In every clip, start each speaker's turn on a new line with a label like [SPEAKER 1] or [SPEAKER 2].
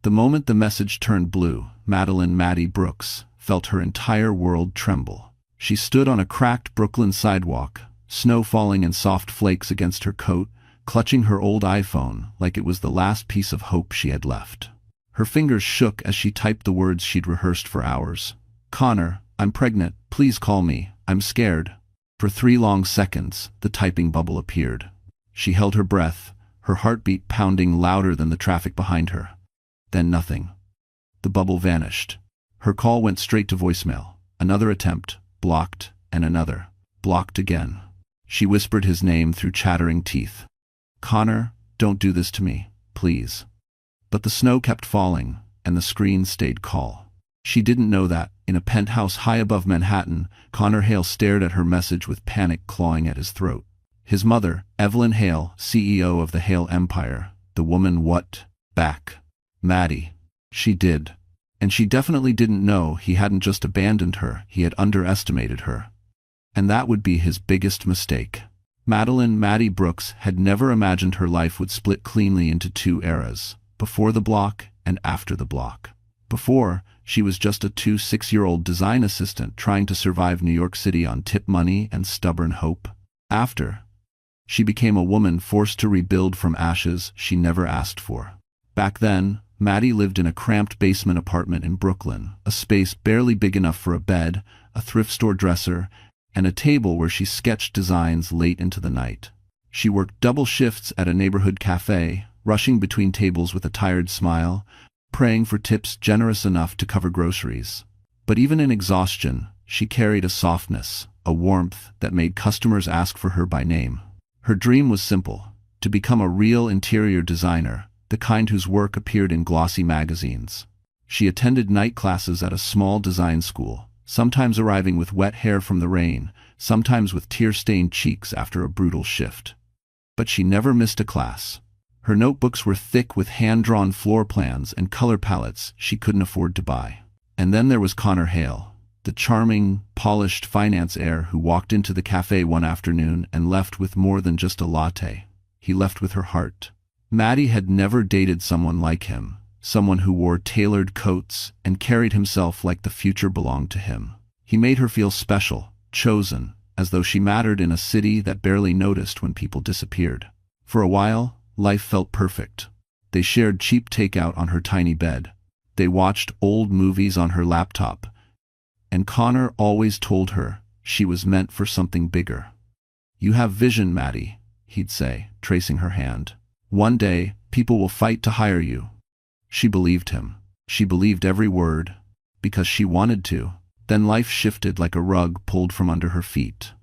[SPEAKER 1] The moment the message turned blue, Maddie Brooks felt her entire world tremble. She stood on a cracked Brooklyn sidewalk, snow falling in soft flakes against her coat, clutching her old iPhone like it was the last piece of hope she had left. Her fingers shook as she typed the words she'd rehearsed for hours. "Connor, I'm pregnant. Please call me. I'm scared." For 3 long seconds, the typing bubble appeared. She held her breath, her heartbeat pounding louder than the traffic behind her. Then nothing. The bubble vanished. Her call went straight to voicemail. Another attempt, blocked, and another, blocked again. She whispered his name through chattering teeth. "Connor, don't do this to me, please." But the snow kept falling, and the screen stayed call. She didn't know that, in a penthouse high above Manhattan, Connor Hale stared at her message with panic clawing at his throat. His mother, Evelyn Hale, CEO of the Hale Empire, the woman what? Back. Maddie. She did. And she definitely didn't know he hadn't just abandoned her, he had underestimated her. And that would be his biggest mistake. Maddie Brooks had never imagined her life would split cleanly into 2 eras, before the block and after the block. Before, she was just a 6-year-old design assistant trying to survive New York City on tip money and stubborn hope. After, she became a woman forced to rebuild from ashes she never asked for. Back then, Maddie lived in a cramped basement apartment in Brooklyn, a space barely big enough for a bed, a thrift store dresser, and a table where she sketched designs late into the night. She worked double shifts at a neighborhood cafe, rushing between tables with a tired smile, praying for tips generous enough to cover groceries. But even in exhaustion, she carried a softness, a warmth that made customers ask for her by name. Her dream was simple: to become a real interior designer, the kind whose work appeared in glossy magazines. She attended night classes at a small design school, sometimes arriving with wet hair from the rain, sometimes with tear-stained cheeks after a brutal shift. But she never missed a class. Her notebooks were thick with hand-drawn floor plans and color palettes she couldn't afford to buy. And then there was Connor Hale, the charming, polished finance heir who walked into the cafe one afternoon and left with more than just a latte. He left with her heart. Maddie had never dated someone like him, someone who wore tailored coats and carried himself like the future belonged to him. He made her feel special, chosen, as though she mattered in a city that barely noticed when people disappeared. For a while, life felt perfect. They shared cheap takeout on her tiny bed. They watched old movies on her laptop. And Connor always told her she was meant for something bigger. "You have vision, Maddie," he'd say, tracing her hand. "One day, people will fight to hire you." She believed him. She believed every word, because she wanted to. Then life shifted like a rug pulled from under her feet.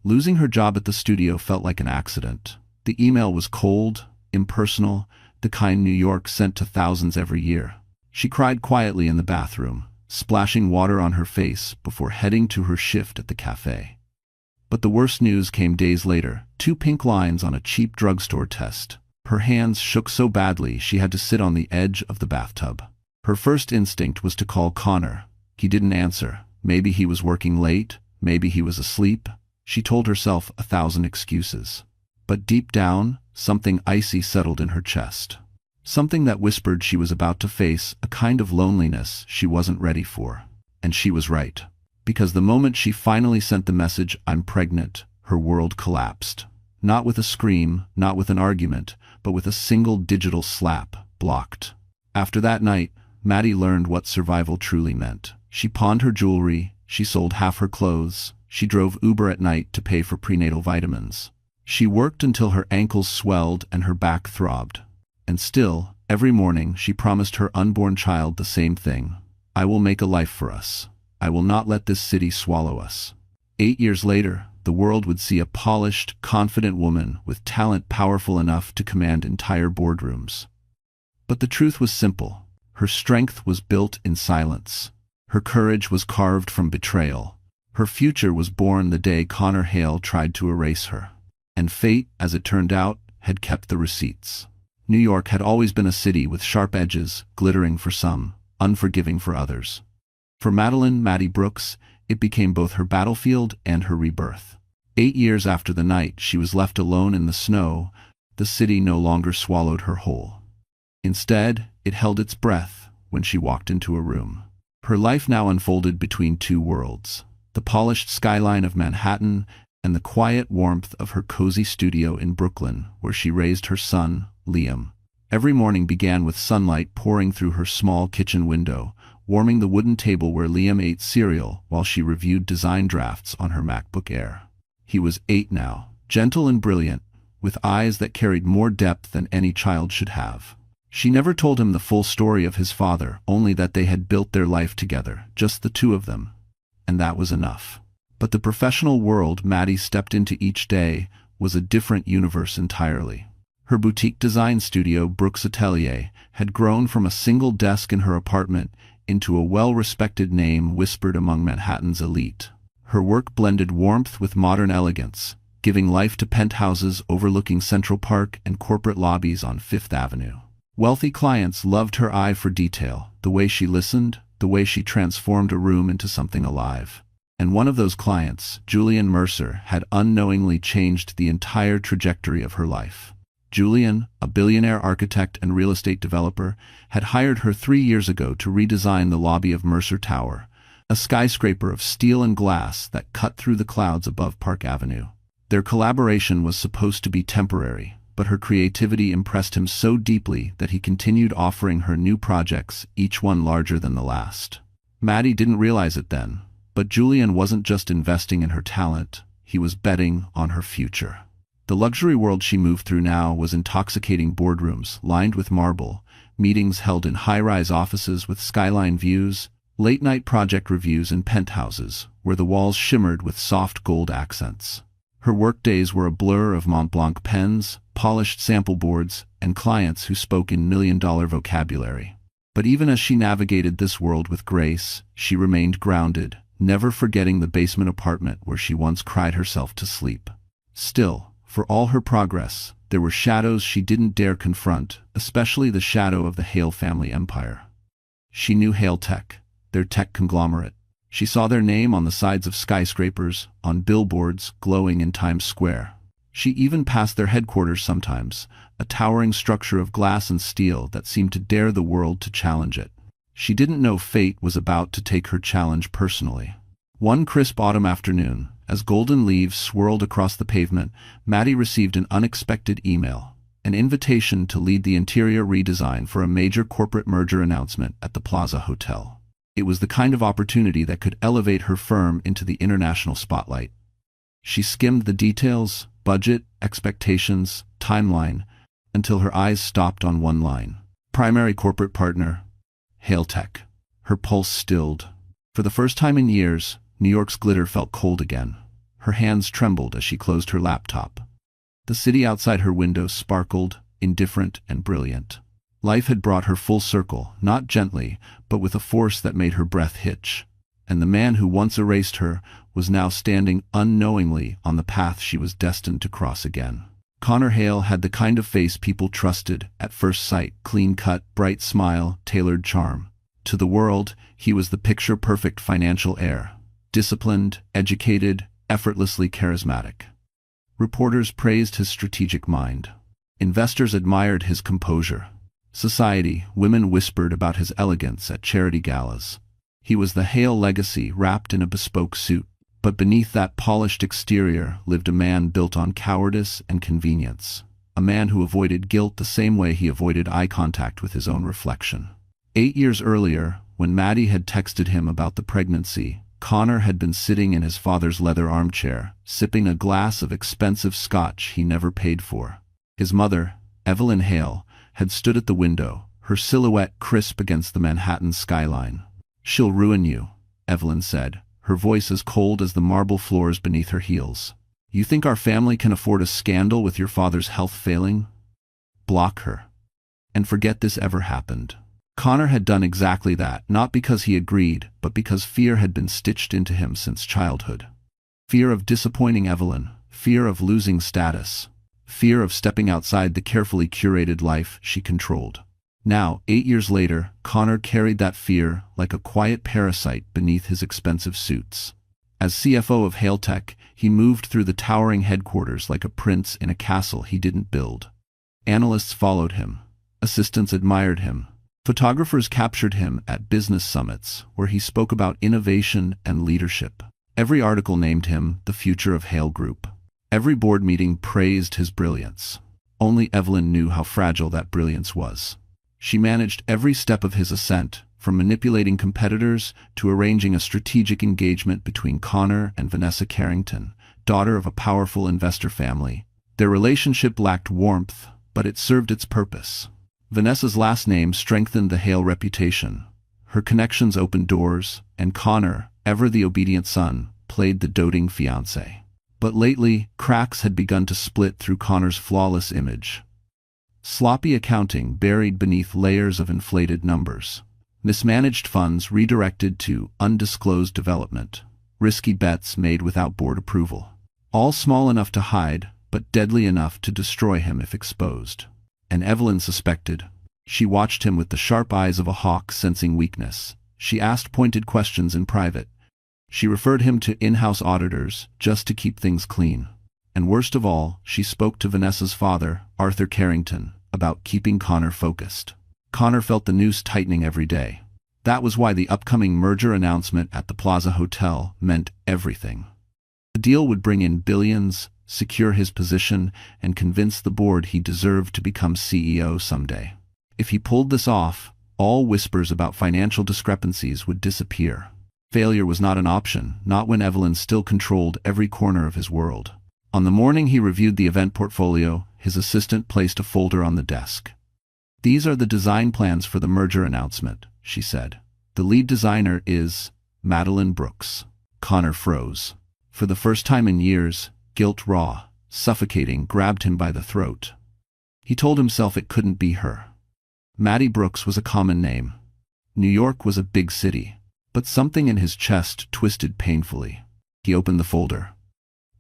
[SPEAKER 1] Losing her job at the studio felt like an accident. The email was cold, impersonal, the kind New York sent to thousands every year. She cried quietly in the bathroom, splashing water on her face before heading to her shift at the cafe. But the worst news came days later: 2 pink lines on a cheap drugstore test. Her hands shook so badly she had to sit on the edge of the bathtub. Her first instinct was to call Connor. He didn't answer. Maybe he was working late, maybe he was asleep. She told herself 1,000 excuses. But deep down, something icy settled in her chest. Something that whispered she was about to face a kind of loneliness she wasn't ready for. And she was right. Because the moment she finally sent the message, "I'm pregnant," her world collapsed. Not with a scream, not with an argument, but with a single digital slap, blocked. After that night, Maddie learned what survival truly meant. She pawned her jewelry, she sold half her clothes, she drove Uber at night to pay for prenatal vitamins. She worked until her ankles swelled and her back throbbed. And still, every morning she promised her unborn child the same thing: "I will make a life for us. I will not let this city swallow us." 8 years later, the world would see a polished, confident woman with talent powerful enough to command entire boardrooms. But the truth was simple. Her strength was built in silence. Her courage was carved from betrayal. Her future was born the day Connor Hale tried to erase her. And fate, as it turned out, had kept the receipts. New York had always been a city with sharp edges, glittering for some, unforgiving for others. For Maddie Brooks, it became both her battlefield and her rebirth. 8 years after the night she was left alone in the snow, the city no longer swallowed her whole. Instead, it held its breath when she walked into a room. Her life now unfolded between two worlds: the polished skyline of Manhattan and the quiet warmth of her cozy studio in Brooklyn, where she raised her son, Liam. Every morning began with sunlight pouring through her small kitchen window, warming the wooden table where Liam ate cereal while she reviewed design drafts on her MacBook Air. He was 8 now, gentle and brilliant, with eyes that carried more depth than any child should have. She never told him the full story of his father, only that they had built their life together, just the two of them. And that was enough. But the professional world Maddie stepped into each day was a different universe entirely. Her boutique design studio, Brooks Atelier, had grown from a single desk in her apartment into a well-respected name whispered among Manhattan's elite. Her work blended warmth with modern elegance, giving life to penthouses overlooking Central Park and corporate lobbies on Fifth Avenue. Wealthy clients loved her eye for detail, the way she listened, the way she transformed a room into something alive. And one of those clients, Julian Mercer, had unknowingly changed the entire trajectory of her life. Julian, a billionaire architect and real estate developer, had hired her 3 years ago to redesign the lobby of Mercer Tower, a skyscraper of steel and glass that cut through the clouds above Park Avenue. Their collaboration was supposed to be temporary, but her creativity impressed him so deeply that he continued offering her new projects, each one larger than the last. Maddie didn't realize it then, but Julian wasn't just investing in her talent, he was betting on her future. The luxury world she moved through now was intoxicating boardrooms lined with marble, meetings held in high-rise offices with skyline views, late-night project reviews in penthouses, where the walls shimmered with soft gold accents. Her workdays were a blur of Mont Blanc pens, polished sample boards, and clients who spoke in million-dollar vocabulary. But even as she navigated this world with grace, she remained grounded, never forgetting the basement apartment where she once cried herself to sleep. Still, for all her progress, there were shadows she didn't dare confront, especially the shadow of the Hale family empire. She knew Hale Tech, their tech conglomerate. She saw their name on the sides of skyscrapers, on billboards glowing in Times Square. She even passed their headquarters sometimes, a towering structure of glass and steel that seemed to dare the world to challenge it. She didn't know fate was about to take her challenge personally. One crisp autumn afternoon, as golden leaves swirled across the pavement, Maddie received an unexpected email, an invitation to lead the interior redesign for a major corporate merger announcement at the Plaza Hotel. It was the kind of opportunity that could elevate her firm into the international spotlight. She skimmed the details, budget, expectations, timeline, until her eyes stopped on one line. Primary corporate partner, Hale Tech. Her pulse stilled. For the first time in years, New York's glitter felt cold again. Her hands trembled as she closed her laptop. The city outside her window sparkled, indifferent and brilliant. Life had brought her full circle, not gently, but with a force that made her breath hitch. And the man who once erased her was now standing unknowingly on the path she was destined to cross again. Connor Hale had the kind of face people trusted at first sight: clean-cut, bright smile, tailored charm. To the world, he was the picture-perfect financial heir. Disciplined, educated, effortlessly charismatic. Reporters praised his strategic mind. Investors admired his composure. Society, women whispered about his elegance at charity galas. He was the Hale legacy wrapped in a bespoke suit. But beneath that polished exterior lived a man built on cowardice and convenience. A man who avoided guilt the same way he avoided eye contact with his own reflection. 8 years earlier, when Maddie had texted him about the pregnancy, Connor had been sitting in his father's leather armchair, sipping a glass of expensive scotch he never paid for. His mother, Evelyn Hale, had stood at the window, her silhouette crisp against the Manhattan skyline. "She'll ruin you," Evelyn said, her voice as cold as the marble floors beneath her heels. "You think our family can afford a scandal with your father's health failing? Block her. And forget this ever happened." Connor had done exactly that, not because he agreed, but because fear had been stitched into him since childhood. Fear of disappointing Evelyn, fear of losing status, fear of stepping outside the carefully curated life she controlled. Now, 8 years later, Connor carried that fear like a quiet parasite beneath his expensive suits. As CFO of Hale Tech, he moved through the towering headquarters like a prince in a castle he didn't build. Analysts followed him, Assistants admired him. Photographers captured him at business summits, where he spoke about innovation and leadership. Every article named him the future of Hale Group. Every board meeting praised his brilliance. Only Evelyn knew how fragile that brilliance was. She managed every step of his ascent, from manipulating competitors to arranging a strategic engagement between Connor and Vanessa Carrington, daughter of a powerful investor family. Their relationship lacked warmth, but it served its purpose. Vanessa's last name strengthened the Hale reputation. Her connections opened doors, and Connor, ever the obedient son, played the doting fiancé. But lately, cracks had begun to split through Connor's flawless image. Sloppy accounting buried beneath layers of inflated numbers. Mismanaged funds redirected to undisclosed development. Risky bets made without board approval. All small enough to hide, but deadly enough to destroy him if exposed. And Evelyn suspected. She watched him with the sharp eyes of a hawk sensing weakness. She asked pointed questions in private. She referred him to in-house auditors, just to keep things clean. And worst of all, she spoke to Vanessa's father, Arthur Carrington, about keeping Connor focused. Connor felt the noose tightening every day. That was why the upcoming merger announcement at the Plaza Hotel meant everything. The deal would bring in billions, secure his position, and convince the board he deserved to become CEO someday. If he pulled this off, all whispers about financial discrepancies would disappear. Failure was not an option, not when Evelyn still controlled every corner of his world. On the morning he reviewed the event portfolio, his assistant placed a folder on the desk. "These are the design plans for the merger announcement," she said. "The lead designer is Madeline Brooks." Connor froze. For the first time in years, guilt raw, suffocating, grabbed him by the throat. He told himself it couldn't be her. Maddie Brooks was a common name. New York was a big city. But something in his chest twisted painfully. He opened the folder.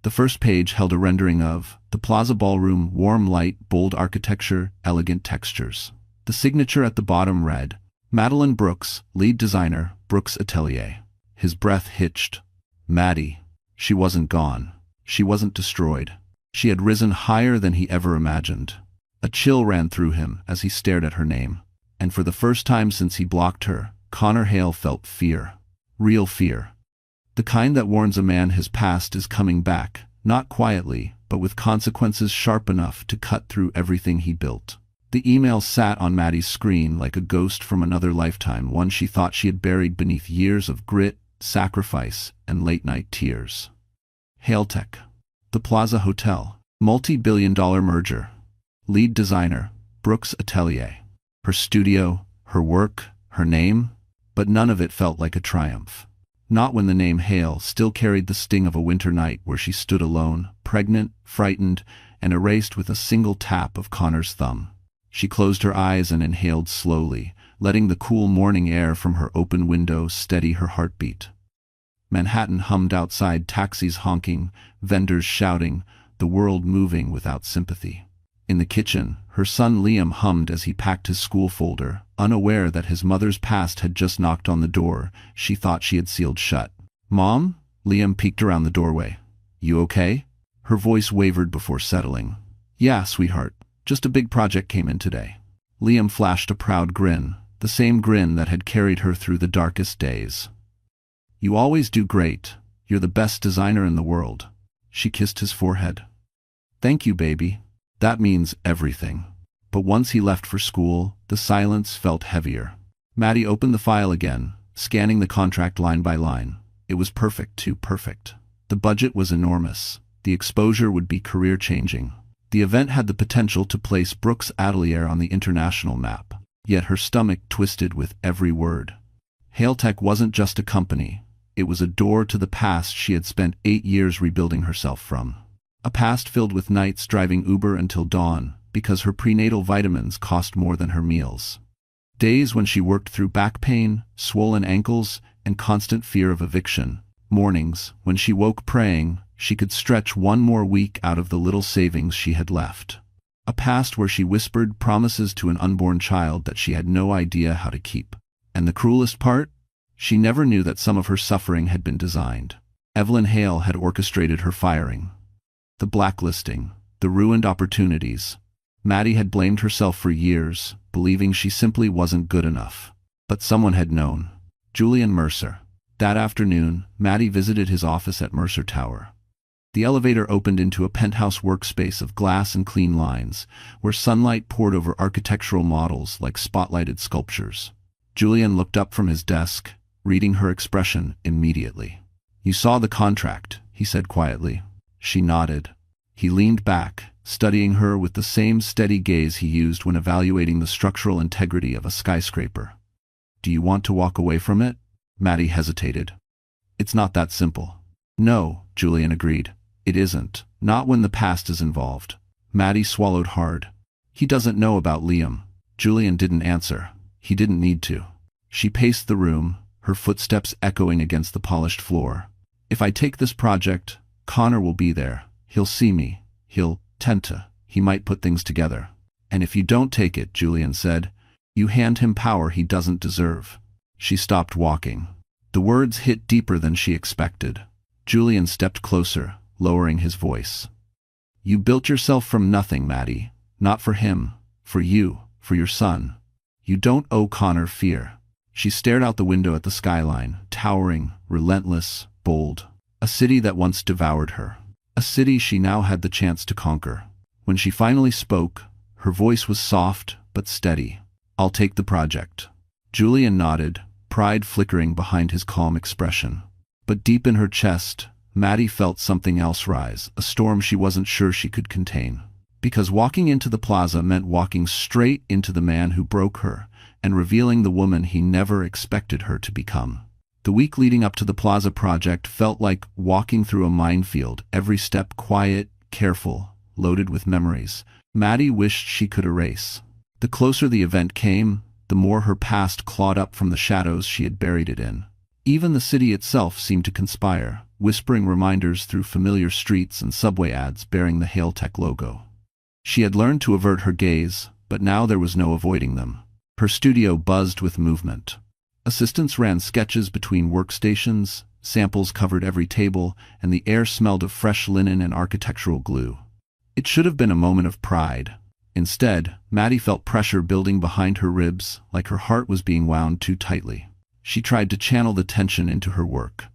[SPEAKER 1] The first page held a rendering of the Plaza Ballroom, warm light, bold architecture, elegant textures. The signature at the bottom read, Madeline Brooks, lead designer, Brooks Atelier. His breath hitched. Maddie. She wasn't gone. She wasn't destroyed. She had risen higher than he ever imagined. A chill ran through him as he stared at her name. And for the first time since he blocked her, Connor Hale felt fear. Real fear. The kind that warns a man his past is coming back, not quietly, but with consequences sharp enough to cut through everything he built. The email sat on Maddie's screen like a ghost from another lifetime, one she thought she had buried beneath years of grit, sacrifice, and late-night tears. Hale Tech. The Plaza Hotel. Multi-billion-dollar merger. Lead designer, Brooks Atelier. Her studio, her work, her name, but none of it felt like a triumph. Not when the name Hale still carried the sting of a winter night where she stood alone, pregnant, frightened, and erased with a single tap of Connor's thumb. She closed her eyes and inhaled slowly, letting the cool morning air from her open window steady her heartbeat. Manhattan hummed outside, taxis honking, vendors shouting, the world moving without sympathy. In the kitchen, her son Liam hummed as he packed his school folder, unaware that his mother's past had just knocked on the door she thought she had sealed shut. "Mom?" Liam peeked around the doorway. "You okay?" Her voice wavered before settling. "Yeah, sweetheart. Just a big project came in today." Liam flashed a proud grin, the same grin that had carried her through the darkest days. "You always do great. You're the best designer in the world." She kissed his forehead. "Thank you, baby. That means everything." But once he left for school, the silence felt heavier. Maddie opened the file again, scanning the contract line by line. It was perfect, too perfect. The budget was enormous. The exposure would be career-changing. The event had the potential to place Brooks Atelier on the international map. Yet her stomach twisted with every word. Hale Tech wasn't just a company. It was a door to the past she had spent 8 years rebuilding herself from. A past filled with nights driving Uber until dawn, because her prenatal vitamins cost more than her meals. Days when she worked through back pain, swollen ankles, and constant fear of eviction. Mornings when she woke praying she could stretch one more week out of the little savings she had left. A past where she whispered promises to an unborn child that she had no idea how to keep. And the cruelest part? She never knew that some of her suffering had been designed. Evelyn Hale had orchestrated her firing. The blacklisting, the ruined opportunities. Maddie had blamed herself for years, believing she simply wasn't good enough. But someone had known. Julian Mercer. That afternoon, Maddie visited his office at Mercer Tower. The elevator opened into a penthouse workspace of glass and clean lines, where sunlight poured over architectural models like spotlighted sculptures. Julian looked up from his desk, reading her expression immediately. "You saw the contract," he said quietly. She nodded. He leaned back, studying her with the same steady gaze he used when evaluating the structural integrity of a skyscraper. "Do you want to walk away from it?" Maddie hesitated. "It's not that simple." "No," Julian agreed. "It isn't. Not when the past is involved." Maddie swallowed hard. "He doesn't know about Liam." Julian didn't answer. He didn't need to. She paced the room, her footsteps echoing against the polished floor. "If I take this project, Connor will be there. He'll see me. He'll tend to. He might put things together. And if you don't take it," Julian said, "you hand him power he doesn't deserve." She stopped walking. The words hit deeper than she expected. Julian stepped closer, lowering his voice. "You built yourself from nothing, Maddie. Not for him. For you. For your son. You don't owe Connor fear." She stared out the window at the skyline, towering, relentless, bold. A city that once devoured her. A city she now had the chance to conquer. When she finally spoke, her voice was soft but steady. "I'll take the project." Julian nodded, pride flickering behind his calm expression. But deep in her chest, Maddie felt something else rise, a storm she wasn't sure she could contain. Because walking into the plaza meant walking straight into the man who broke her, and revealing the woman he never expected her to become. The week leading up to the plaza project felt like walking through a minefield, every step quiet, careful, loaded with memories Maddie wished she could erase. The closer the event came, the more her past clawed up from the shadows she had buried it in. Even the city itself seemed to conspire, whispering reminders through familiar streets and subway ads bearing the Hailtech logo. She had learned to avert her gaze, but now there was no avoiding them. Her studio buzzed with movement. Assistants ran sketches between workstations, samples covered every table, and the air smelled of fresh linen and architectural glue. It should have been a moment of pride. Instead, Maddie felt pressure building behind her ribs, like her heart was being wound too tightly. She tried to channel the tension into her work.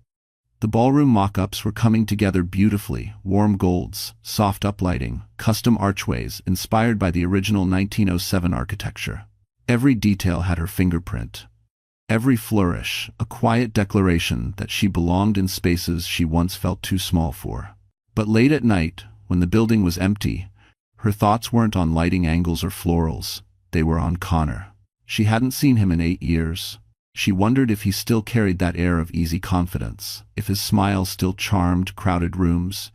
[SPEAKER 1] The ballroom mock-ups were coming together beautifully, warm golds, soft uplighting, custom archways inspired by the original 1907 architecture. Every detail had her fingerprint. Every flourish, a quiet declaration that she belonged in spaces she once felt too small for. But late at night, when the building was empty, her thoughts weren't on lighting angles or florals. They were on Connor. She hadn't seen him in 8 years. She wondered if he still carried that air of easy confidence, if his smile still charmed crowded rooms,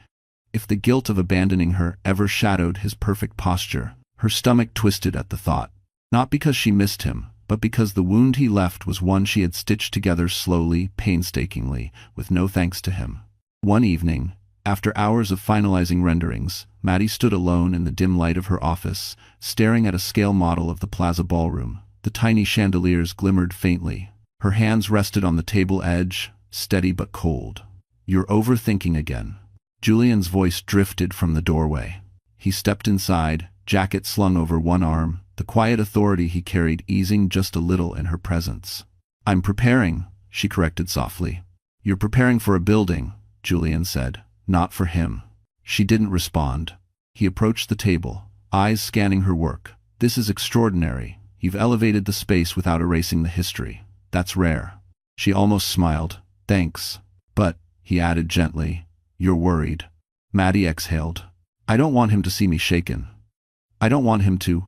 [SPEAKER 1] if the guilt of abandoning her ever shadowed his perfect posture. Her stomach twisted at the thought. Not because she missed him, but because the wound he left was one she had stitched together slowly, painstakingly, with no thanks to him. One evening, after hours of finalizing renderings, Maddie stood alone in the dim light of her office, staring at a scale model of the plaza ballroom. The tiny chandeliers glimmered faintly. Her hands rested on the table edge, steady but cold. "You're overthinking again." Julian's voice drifted from the doorway. He stepped inside, jacket slung over one arm, the quiet authority he carried easing just a little in her presence. "I'm preparing," she corrected softly. "You're preparing for a building," Julian said, "not for him." She didn't respond. He approached the table, eyes scanning her work. "This is extraordinary. You've elevated the space without erasing the history. That's rare." She almost smiled. "Thanks. But," he added gently, "you're worried." Maddie exhaled. "I don't want him to see me shaken. I don't want him to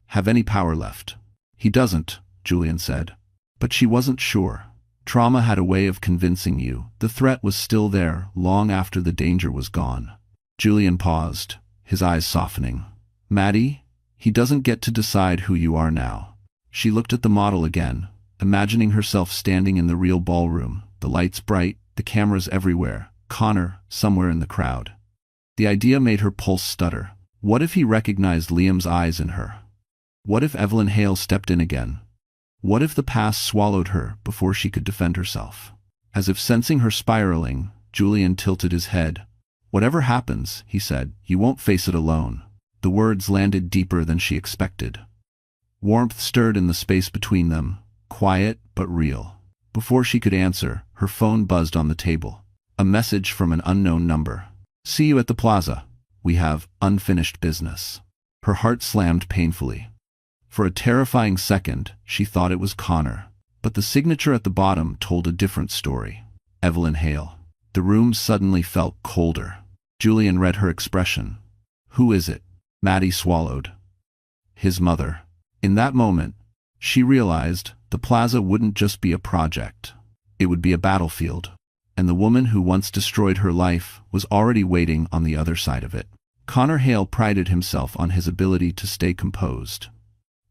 [SPEAKER 1] have any power left." "He doesn't," Julian said. But she wasn't sure. Trauma had a way of convincing you. The threat was still there, long after the danger was gone. Julian paused, his eyes softening. "Maddie, he doesn't get to decide who you are now." She looked at the model again, imagining herself standing in the real ballroom, the lights bright, the cameras everywhere, Connor somewhere in the crowd. The idea made her pulse stutter. What if he recognized Liam's eyes in her? What if Evelyn Hale stepped in again? What if the past swallowed her before she could defend herself? As if sensing her spiraling, Julian tilted his head. "Whatever happens," he said, "you won't face it alone." The words landed deeper than she expected. Warmth stirred in the space between them, quiet but real. Before she could answer, her phone buzzed on the table. A message from an unknown number. "See you at the plaza. We have unfinished business." Her heart slammed painfully. For a terrifying second, she thought it was Connor. But the signature at the bottom told a different story. Evelyn Hale. The room suddenly felt colder. Julian read her expression. "Who is it?" Maddie swallowed. His mother. In that moment, she realized the plaza wouldn't just be a project. It would be a battlefield. And the woman who once destroyed her life was already waiting on the other side of it. Connor Hale prided himself on his ability to stay composed.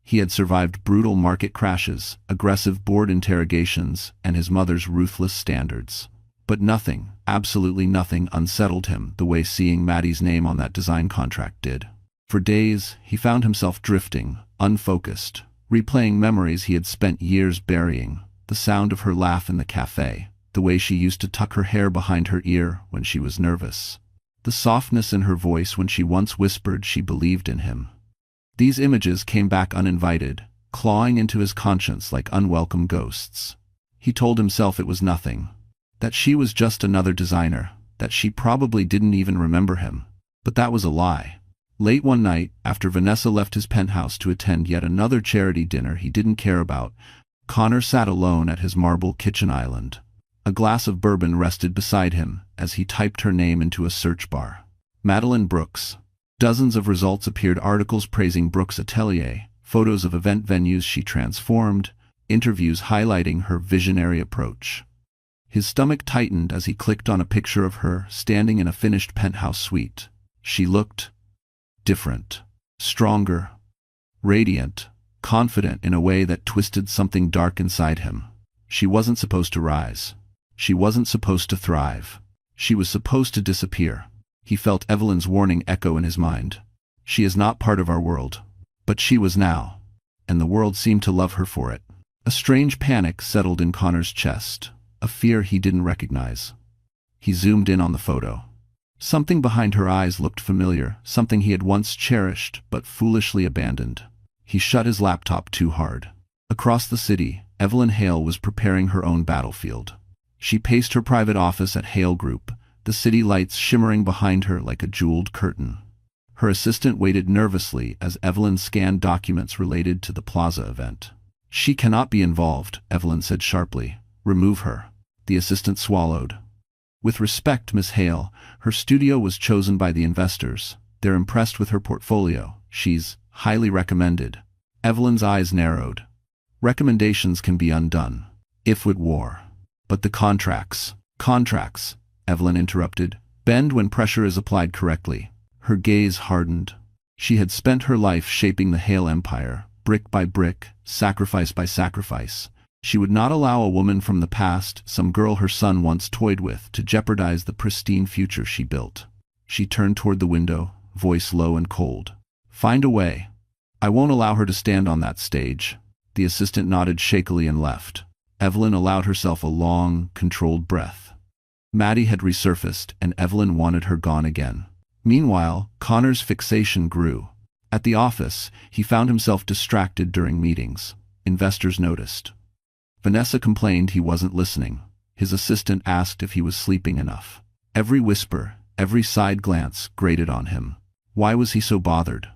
[SPEAKER 1] He had survived brutal market crashes, aggressive board interrogations, and his mother's ruthless standards. But nothing, absolutely nothing, unsettled him the way seeing Maddie's name on that design contract did. For days, he found himself drifting, unfocused, replaying memories he had spent years burying, the sound of her laugh in the cafe, the way she used to tuck her hair behind her ear when she was nervous, the softness in her voice when she once whispered she believed in him. These images came back uninvited, clawing into his conscience like unwelcome ghosts. He told himself it was nothing, that she was just another designer, that she probably didn't even remember him. But that was a lie. Late one night, after Vanessa left his penthouse to attend yet another charity dinner he didn't care about, Connor sat alone at his marble kitchen island. A glass of bourbon rested beside him as he typed her name into a search bar. Madeline Brooks. Dozens of results appeared, articles praising Brooks' atelier, photos of event venues she transformed, interviews highlighting her visionary approach. His stomach tightened as he clicked on a picture of her standing in a finished penthouse suite. She looked different, stronger, radiant, confident in a way that twisted something dark inside him. She wasn't supposed to rise. She wasn't supposed to thrive. She was supposed to disappear. He felt Evelyn's warning echo in his mind. She is not part of our world. But she was now, and the world seemed to love her for it. A strange panic settled in Connor's chest, a fear he didn't recognize. He zoomed in on the photo. Something behind her eyes looked familiar, something he had once cherished but foolishly abandoned. He shut his laptop too hard. Across the city, Evelyn Hale was preparing her own battlefield. She paced her private office at Hale Group, the city lights shimmering behind her like a jeweled curtain. Her assistant waited nervously as Evelyn scanned documents related to the plaza event. "She cannot be involved," Evelyn said sharply. "Remove her." The assistant swallowed. "With respect, Miss Hale, her studio was chosen by the investors. They're impressed with her portfolio. She's highly recommended." Evelyn's eyes narrowed. "Recommendations can be undone. If with war. But the contracts." "Contracts," Evelyn interrupted, "bend when pressure is applied correctly." Her gaze hardened. She had spent her life shaping the Hale empire, brick by brick, sacrifice by sacrifice. She would not allow a woman from the past, some girl her son once toyed with, to jeopardize the pristine future she built. She turned toward the window, voice low and cold. "Find a way. I won't allow her to stand on that stage." The assistant nodded shakily and left. Evelyn allowed herself a long, controlled breath. Maddie had resurfaced, and Evelyn wanted her gone again. Meanwhile, Connor's fixation grew. At the office, he found himself distracted during meetings. Investors noticed. Vanessa complained he wasn't listening. His assistant asked if he was sleeping enough. Every whisper, every side glance grated on him. Why was he so bothered?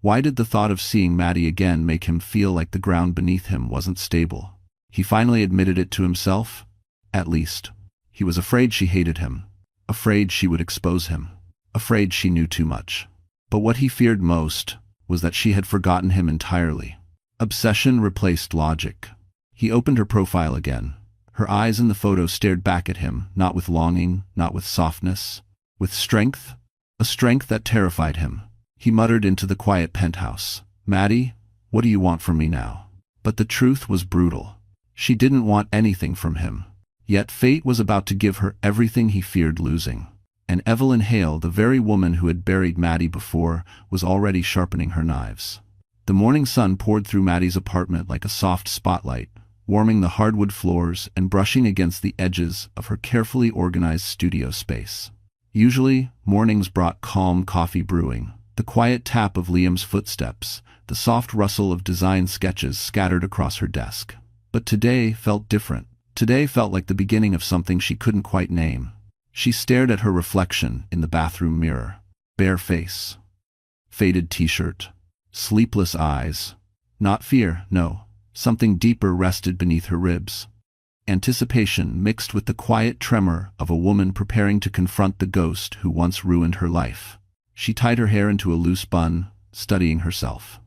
[SPEAKER 1] Why did the thought of seeing Maddie again make him feel like the ground beneath him wasn't stable? He finally admitted it to himself. At least. He was afraid she hated him. Afraid she would expose him. Afraid she knew too much. But what he feared most was that she had forgotten him entirely. Obsession replaced logic. He opened her profile again. Her eyes in the photo stared back at him, not with longing, not with softness, with strength, a strength that terrified him. He muttered into the quiet penthouse, "Maddie, what do you want from me now?" But the truth was brutal. She didn't want anything from him. Yet fate was about to give her everything he feared losing. And Evelyn Hale, the very woman who had buried Maddie before, was already sharpening her knives. The morning sun poured through Maddie's apartment like a soft spotlight, warming the hardwood floors and brushing against the edges of her carefully organized studio space. Usually, mornings brought calm coffee brewing, The quiet tap of Liam's footsteps, the soft rustle of design sketches scattered across her desk. But today felt different. Today felt like the beginning of something she couldn't quite name. She stared at her reflection in the bathroom mirror. Bare face. Faded t-shirt. Sleepless eyes. Not fear, no. Something deeper rested beneath her ribs. Anticipation mixed with the quiet tremor of a woman preparing to confront the ghost who once ruined her life. She tied her hair into a loose bun, studying herself.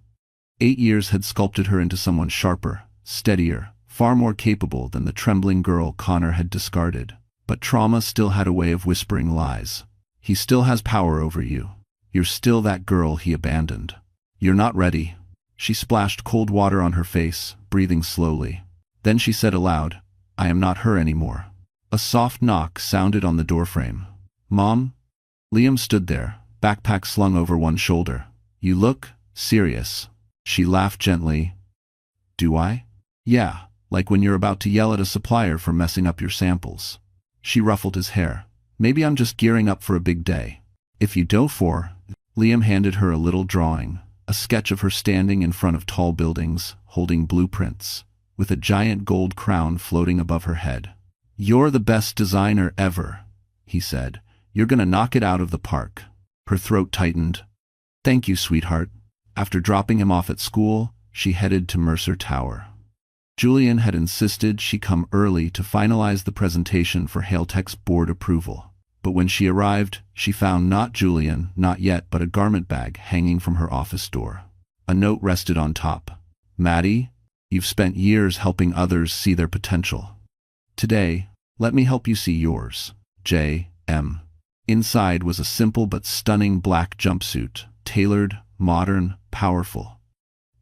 [SPEAKER 1] 8 years had sculpted her into someone sharper, steadier, far more capable than the trembling girl Connor had discarded. But trauma still had a way of whispering lies. He still has power over you. You're still that girl he abandoned. You're not ready. She splashed cold water on her face, breathing slowly. Then she said aloud, I am not her anymore. A soft knock sounded on the doorframe. Mom? Liam stood there, backpack slung over one shoulder. You look serious. She laughed gently. Do I? Yeah, like when you're about to yell at a supplier for messing up your samples. She ruffled his hair. Maybe I'm just gearing up for a big day. If you do for... Liam handed her a little drawing, a sketch of her standing in front of tall buildings, holding blueprints, with a giant gold crown floating above her head. You're the best designer ever, he said. You're gonna knock it out of the park. Her throat tightened. Thank you, sweetheart. After dropping him off at school, she headed to Mercer Tower. Julian had insisted she come early to finalize the presentation for Hailtech's board approval. But when she arrived, she found not Julian, not yet, but a garment bag hanging from her office door. A note rested on top. Maddie, you've spent years helping others see their potential. Today, let me help you see yours. J.M. Inside was a simple but stunning black jumpsuit, tailored, modern, powerful.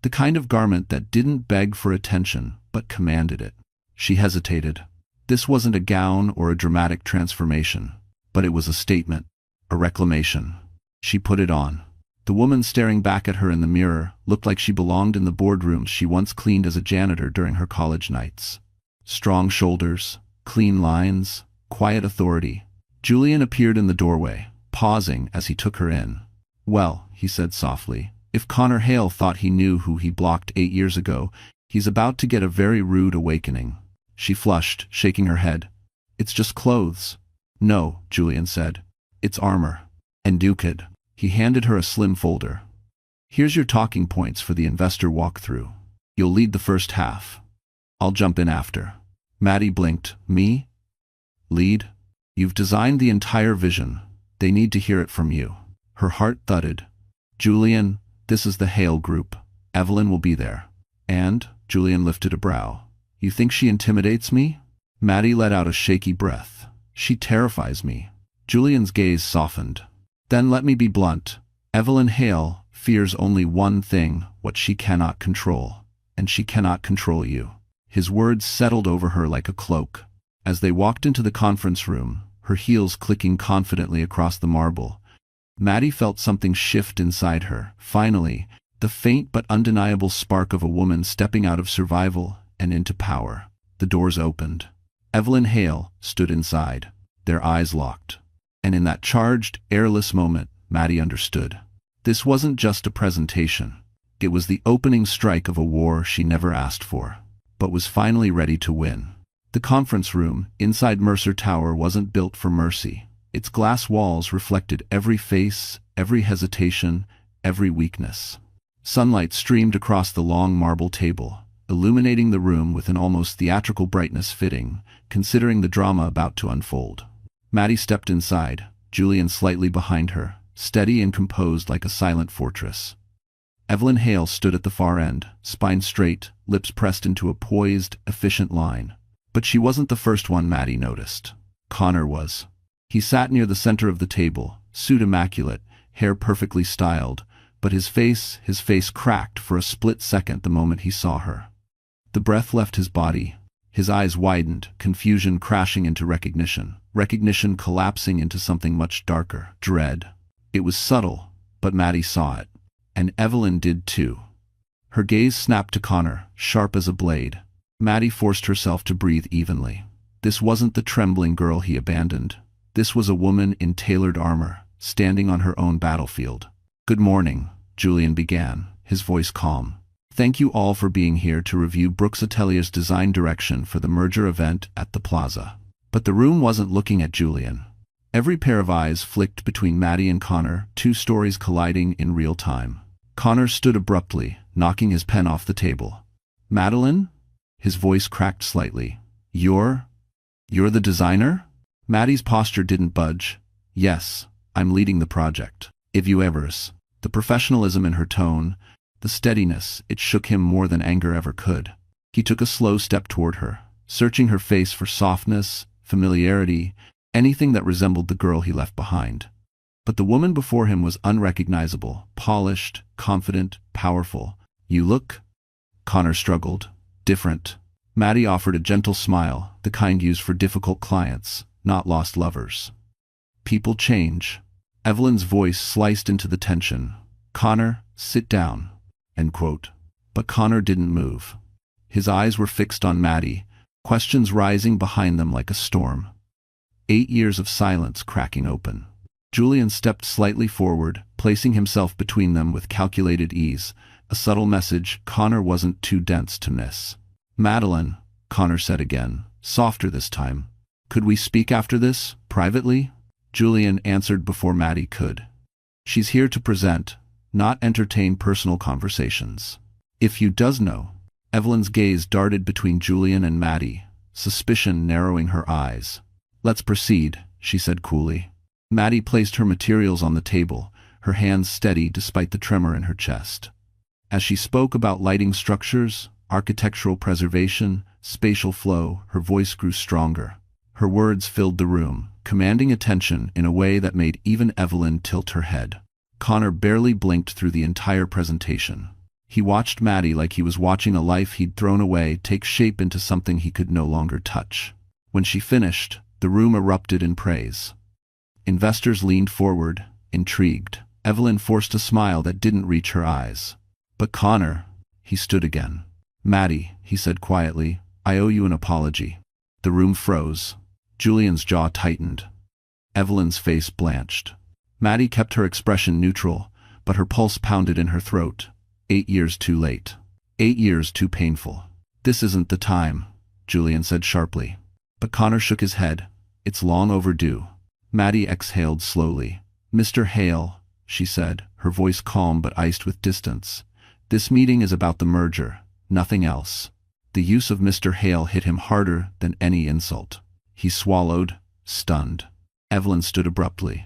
[SPEAKER 1] The kind of garment that didn't beg for attention, but commanded it. She hesitated. This wasn't a gown or a dramatic transformation, but it was a statement, a reclamation. She put it on. The woman staring back at her in the mirror looked like she belonged in the boardrooms she once cleaned as a janitor during her college nights. Strong shoulders, clean lines, quiet authority. Julian appeared in the doorway, pausing as he took her in. Well, he said softly, if Connor Hale thought he knew who he blocked 8 years ago, he's about to get a very rude awakening. She flushed, shaking her head. It's just clothes. No, Julian said. It's armor. And Duke. He handed her a slim folder. Here's your talking points for the investor walkthrough. You'll lead the first half. I'll jump in after. Maddie blinked. Me? Lead? You've designed the entire vision. They need to hear it from you. Her heart thudded. Julian, this is the Hale Group. Evelyn will be there. And, Julian lifted a brow. You think she intimidates me? Maddie let out a shaky breath. She terrifies me. Julian's gaze softened. Then let me be blunt. Evelyn Hale fears only one thing, what she cannot control. And she cannot control you. His words settled over her like a cloak. As they walked into the conference room, her heels clicking confidently across the marble, Maddie felt something shift inside her. Finally, the faint but undeniable spark of a woman stepping out of survival and into power. The doors opened. Evelyn Hale stood inside, their eyes locked. And in that charged, airless moment, Maddie understood. This wasn't just a presentation. It was the opening strike of a war she never asked for, but was finally ready to win. The conference room inside Mercer Tower wasn't built for mercy. Its glass walls reflected every face, every hesitation, every weakness. Sunlight streamed across the long marble table, illuminating the room with an almost theatrical brightness fitting, considering the drama about to unfold. Maddie stepped inside, Julian slightly behind her, steady and composed like a silent fortress. Evelyn Hale stood at the far end, spine straight, lips pressed into a poised, efficient line. But she wasn't the first one Maddie noticed. Connor was. He sat near the center of the table, suit immaculate, hair perfectly styled, but his face cracked for a split second the moment he saw her. The breath left his body. His eyes widened, confusion crashing into recognition collapsing into something much darker, dread. It was subtle, but Maddie saw it. And Evelyn did too. Her gaze snapped to Connor, sharp as a blade. Maddie forced herself to breathe evenly. This wasn't the trembling girl he abandoned. This was a woman in tailored armor, standing on her own battlefield. Good morning, Julian began, his voice calm. Thank you all for being here to review Brooks Atelier's design direction for the merger event at the plaza. But the room wasn't looking at Julian. Every pair of eyes flicked between Maddie and Connor, two stories colliding in real time. Connor stood abruptly, knocking his pen off the table. Madeline? His voice cracked slightly. You're the designer? Maddie's posture didn't budge. Yes, I'm leading the project. If you ever's. The professionalism in her tone, the steadiness, it shook him more than anger ever could. He took a slow step toward her, searching her face for softness, familiarity, anything that resembled the girl he left behind. But the woman before him was unrecognizable, polished, confident, powerful. You look, Connor struggled, different. Maddie offered a gentle smile, the kind used for difficult clients, not lost lovers. People change. Evelyn's voice sliced into the tension. Connor, sit down. End quote. But Connor didn't move. His eyes were fixed on Maddie, questions rising behind them like a storm. 8 years of silence cracking open. Julian stepped slightly forward, placing himself between them with calculated ease, a subtle message Connor wasn't too dense to miss. Madeline, Connor said again, softer this time. Could we speak after this, privately? Julian answered before Maddie could. She's here to present, not entertain personal conversations. If you does know. Evelyn's gaze darted between Julian and Maddie, suspicion narrowing her eyes. Let's proceed, she said coolly. Maddie placed her materials on the table, her hands steady despite the tremor in her chest. As she spoke about lighting structures, architectural preservation, spatial flow, her voice grew stronger. Her words filled the room, commanding attention in a way that made even Evelyn tilt her head. Connor barely blinked through the entire presentation. He watched Maddie like he was watching a life he'd thrown away take shape into something he could no longer touch. When she finished, the room erupted in praise. Investors leaned forward, intrigued. Evelyn forced a smile that didn't reach her eyes. But Connor, he stood again. Maddie, he said quietly, I owe you an apology. The room froze. Julian's jaw tightened. Evelyn's face blanched. Maddie kept her expression neutral, but her pulse pounded in her throat. 8 years too late. 8 years too painful. This isn't the time, Julian said sharply. But Connor shook his head. It's long overdue. Maddie exhaled slowly. Mr. Hale, she said, her voice calm but iced with distance. This meeting is about the merger, nothing else. The use of Mr. Hale hit him harder than any insult. He swallowed, stunned. Evelyn stood abruptly.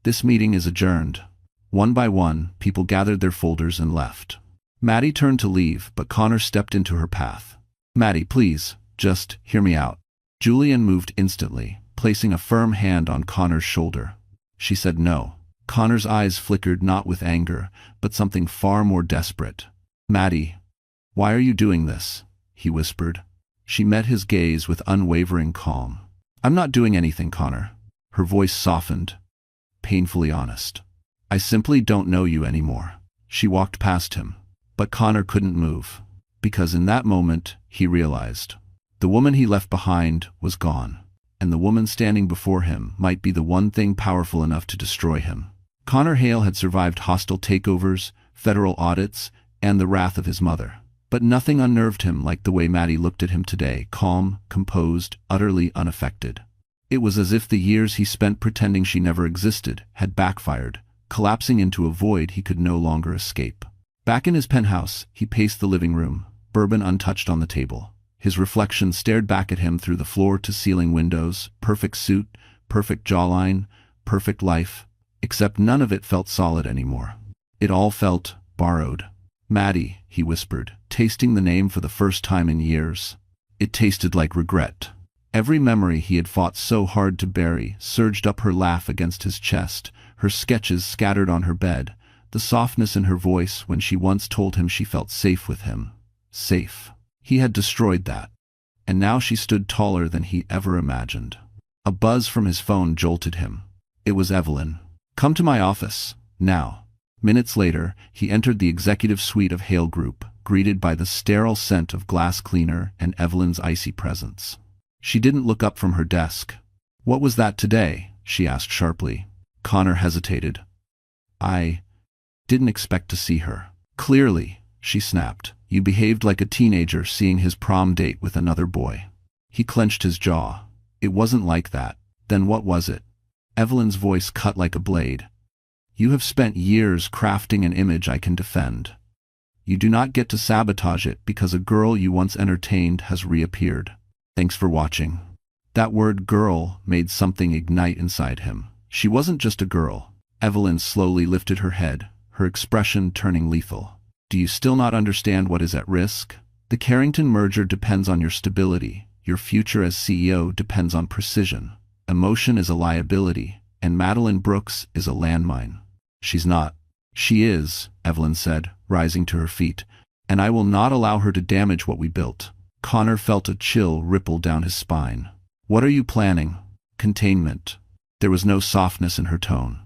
[SPEAKER 1] This meeting is adjourned. One by one, people gathered their folders and left. Maddie turned to leave, but Connor stepped into her path. Maddie, please, just hear me out. Julian moved instantly, placing a firm hand on Connor's shoulder. She said no. Connor's eyes flickered not with anger, but something far more desperate. Maddie, why are you doing this? He whispered. She met his gaze with unwavering calm. I'm not doing anything, Connor. Her voice softened, painfully honest. I simply don't know you anymore. She walked past him, but Connor couldn't move, because in that moment, he realized. The woman he left behind was gone, and the woman standing before him might be the one thing powerful enough to destroy him. Connor Hale had survived hostile takeovers, federal audits, and the wrath of his mother. But nothing unnerved him like the way Maddie looked at him today, calm, composed, utterly unaffected. It was as if the years he spent pretending she never existed had backfired, collapsing into a void he could no longer escape. Back in his penthouse, he paced the living room, bourbon untouched on the table. His reflection stared back at him through the floor-to-ceiling windows, perfect suit, perfect jawline, perfect life, except none of it felt solid anymore. It all felt borrowed. Maddie, he whispered, tasting the name for the first time in years. It tasted like regret. Every memory he had fought so hard to bury surged up her laugh against his chest, her sketches scattered on her bed, the softness in her voice when she once told him she felt safe with him. Safe. He had destroyed that. And now she stood taller than he ever imagined. A buzz from his phone jolted him. It was Evelyn. Come to my office, now. Minutes later, he entered the executive suite of Hale Group, greeted by the sterile scent of glass cleaner and Evelyn's icy presence. She didn't look up from her desk. What was that today? She asked sharply. Connor hesitated. Didn't expect to see her. Clearly, she snapped. You behaved like a teenager seeing his prom date with another boy. He clenched his jaw. It wasn't like that. Then what was it? Evelyn's voice cut like a blade. You have spent years crafting an image I can defend. You do not get to sabotage it because a girl you once entertained has reappeared. Thanks for watching. That word girl made something ignite inside him. She wasn't just a girl. Evelyn slowly lifted her head, her expression turning lethal. Do you still not understand what is at risk? The Carrington merger depends on your stability. Your future as CEO depends on precision. Emotion is a liability, and Madeline Brooks is a landmine. She's not. She is, Evelyn said, rising to her feet, and I will not allow her to damage what we built. Connor felt a chill ripple down his spine. What are you planning? Containment. There was no softness in her tone.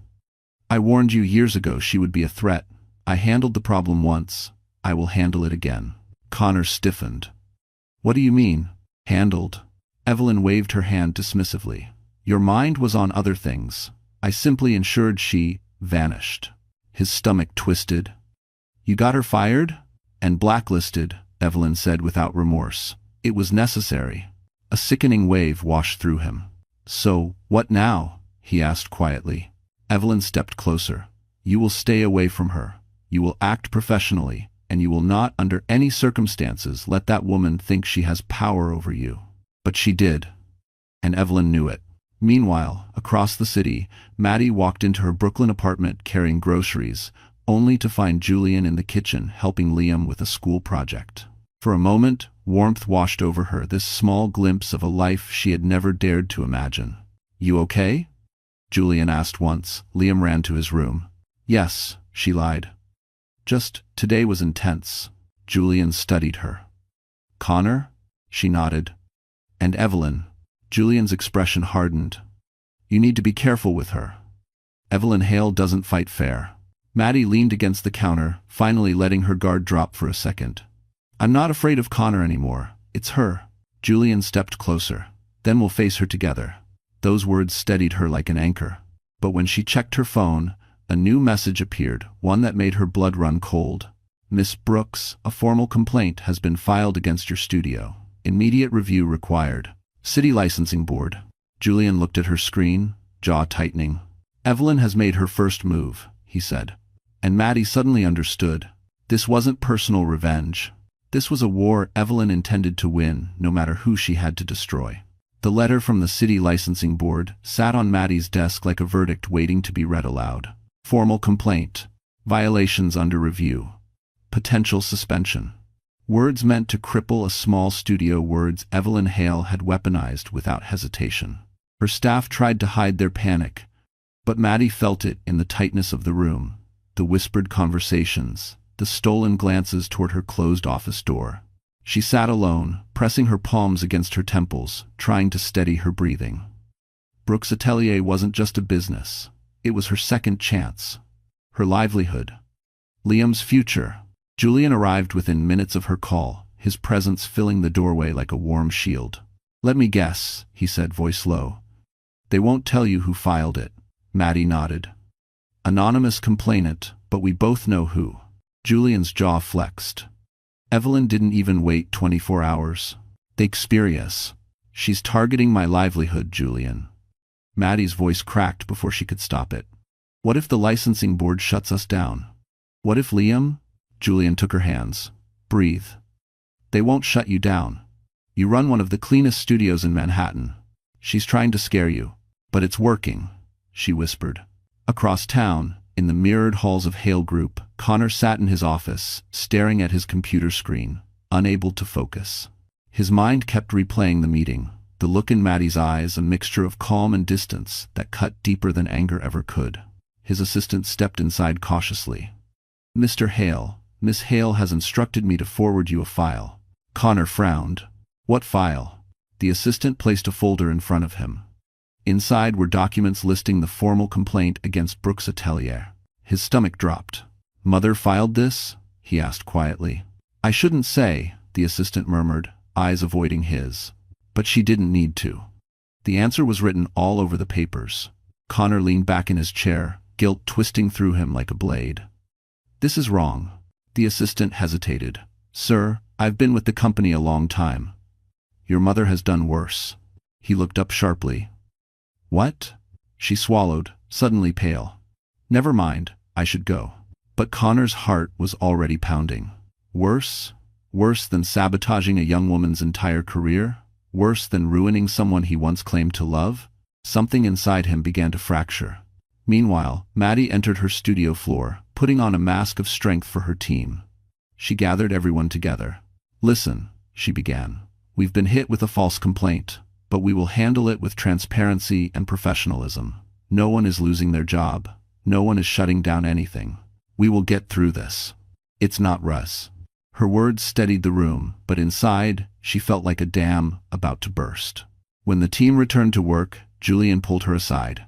[SPEAKER 1] I warned you years ago she would be a threat. I handled the problem once. I will handle it again. Connor stiffened. What do you mean? Handled? Evelyn waved her hand dismissively. Your mind was on other things. I simply ensured she vanished. His stomach twisted. You got her fired? And blacklisted, Evelyn said without remorse. It was necessary. A sickening wave washed through him. So, what now? He asked quietly. Evelyn stepped closer. You will stay away from her. You will act professionally, and you will not, under any circumstances, let that woman think she has power over you. But she did. And Evelyn knew it. Meanwhile, across the city, Maddie walked into her Brooklyn apartment carrying groceries, only to find Julian in the kitchen helping Liam with a school project. For a moment, warmth washed over her, this small glimpse of a life she had never dared to imagine. You okay? Julian asked once. Liam ran to his room. Yes, she lied. Just, today was intense. Julian studied her. Connor? She nodded. And Evelyn. Julian's expression hardened. You need to be careful with her. Evelyn Hale doesn't fight fair. Maddie leaned against the counter, finally letting her guard drop for a second. I'm not afraid of Connor anymore. It's her. Julian stepped closer. Then we'll face her together. Those words steadied her like an anchor. But when she checked her phone, a new message appeared, one that made her blood run cold. Miss Brooks, a formal complaint has been filed against your studio. Immediate review required. City Licensing Board. Julian looked at her screen, jaw tightening. Evelyn has made her first move, he said. And Maddie suddenly understood. This wasn't personal revenge. This was a war Evelyn intended to win, no matter who she had to destroy. The letter from the City Licensing Board sat on Maddie's desk like a verdict waiting to be read aloud. Formal complaint. Violations under review. Potential suspension. Words meant to cripple a small studio, words Evelyn Hale had weaponized without hesitation. Her staff tried to hide their panic, but Maddie felt it in the tightness of the room, the whispered conversations, the stolen glances toward her closed office door. She sat alone, pressing her palms against her temples, trying to steady her breathing. Brooks' Atelier wasn't just a business. It was her second chance. Her livelihood. Liam's future. Julian arrived within minutes of her call, his presence filling the doorway like a warm shield. Let me guess, he said, voice low. They won't tell you who filed it. Maddie nodded. Anonymous complainant, but we both know who. Julian's jaw flexed. Evelyn didn't even wait 24 hours. The experience. She's targeting my livelihood, Julian. Maddie's voice cracked before she could stop it. What if the licensing board shuts us down? What if Liam? Julian took her hands. Breathe. They won't shut you down. You run one of the cleanest studios in Manhattan. She's trying to scare you. But it's working, she whispered. Across town, in the mirrored halls of Hale Group, Connor sat in his office, staring at his computer screen, unable to focus. His mind kept replaying the meeting, the look in Maddie's eyes, a mixture of calm and distance that cut deeper than anger ever could. His assistant stepped inside cautiously. Mr. Hale, Miss Hale has instructed me to forward you a file. Connor frowned. What file? The assistant placed a folder in front of him. Inside were documents listing the formal complaint against Brooks' Atelier. His stomach dropped. Mother filed this? He asked quietly. I shouldn't say, the assistant murmured, eyes avoiding his. But she didn't need to. The answer was written all over the papers. Connor leaned back in his chair, guilt twisting through him like a blade. "This is wrong." The assistant hesitated. "Sir, I've been with the company a long time. Your mother has done worse." He looked up sharply. "What?" She swallowed, suddenly pale. "Never mind, I should go." But Connor's heart was already pounding. Worse? Worse than sabotaging a young woman's entire career? Worse than ruining someone he once claimed to love? Something inside him began to fracture. Meanwhile, Maddie entered her studio floor, putting on a mask of strength for her team. She gathered everyone together. "Listen," she began. "We've been hit with a false complaint, but we will handle it with transparency and professionalism. No one is losing their job. No one is shutting down anything. We will get through this. It's not Russ." Her words steadied the room, but inside, she felt like a dam about to burst. When the team returned to work, Julian pulled her aside.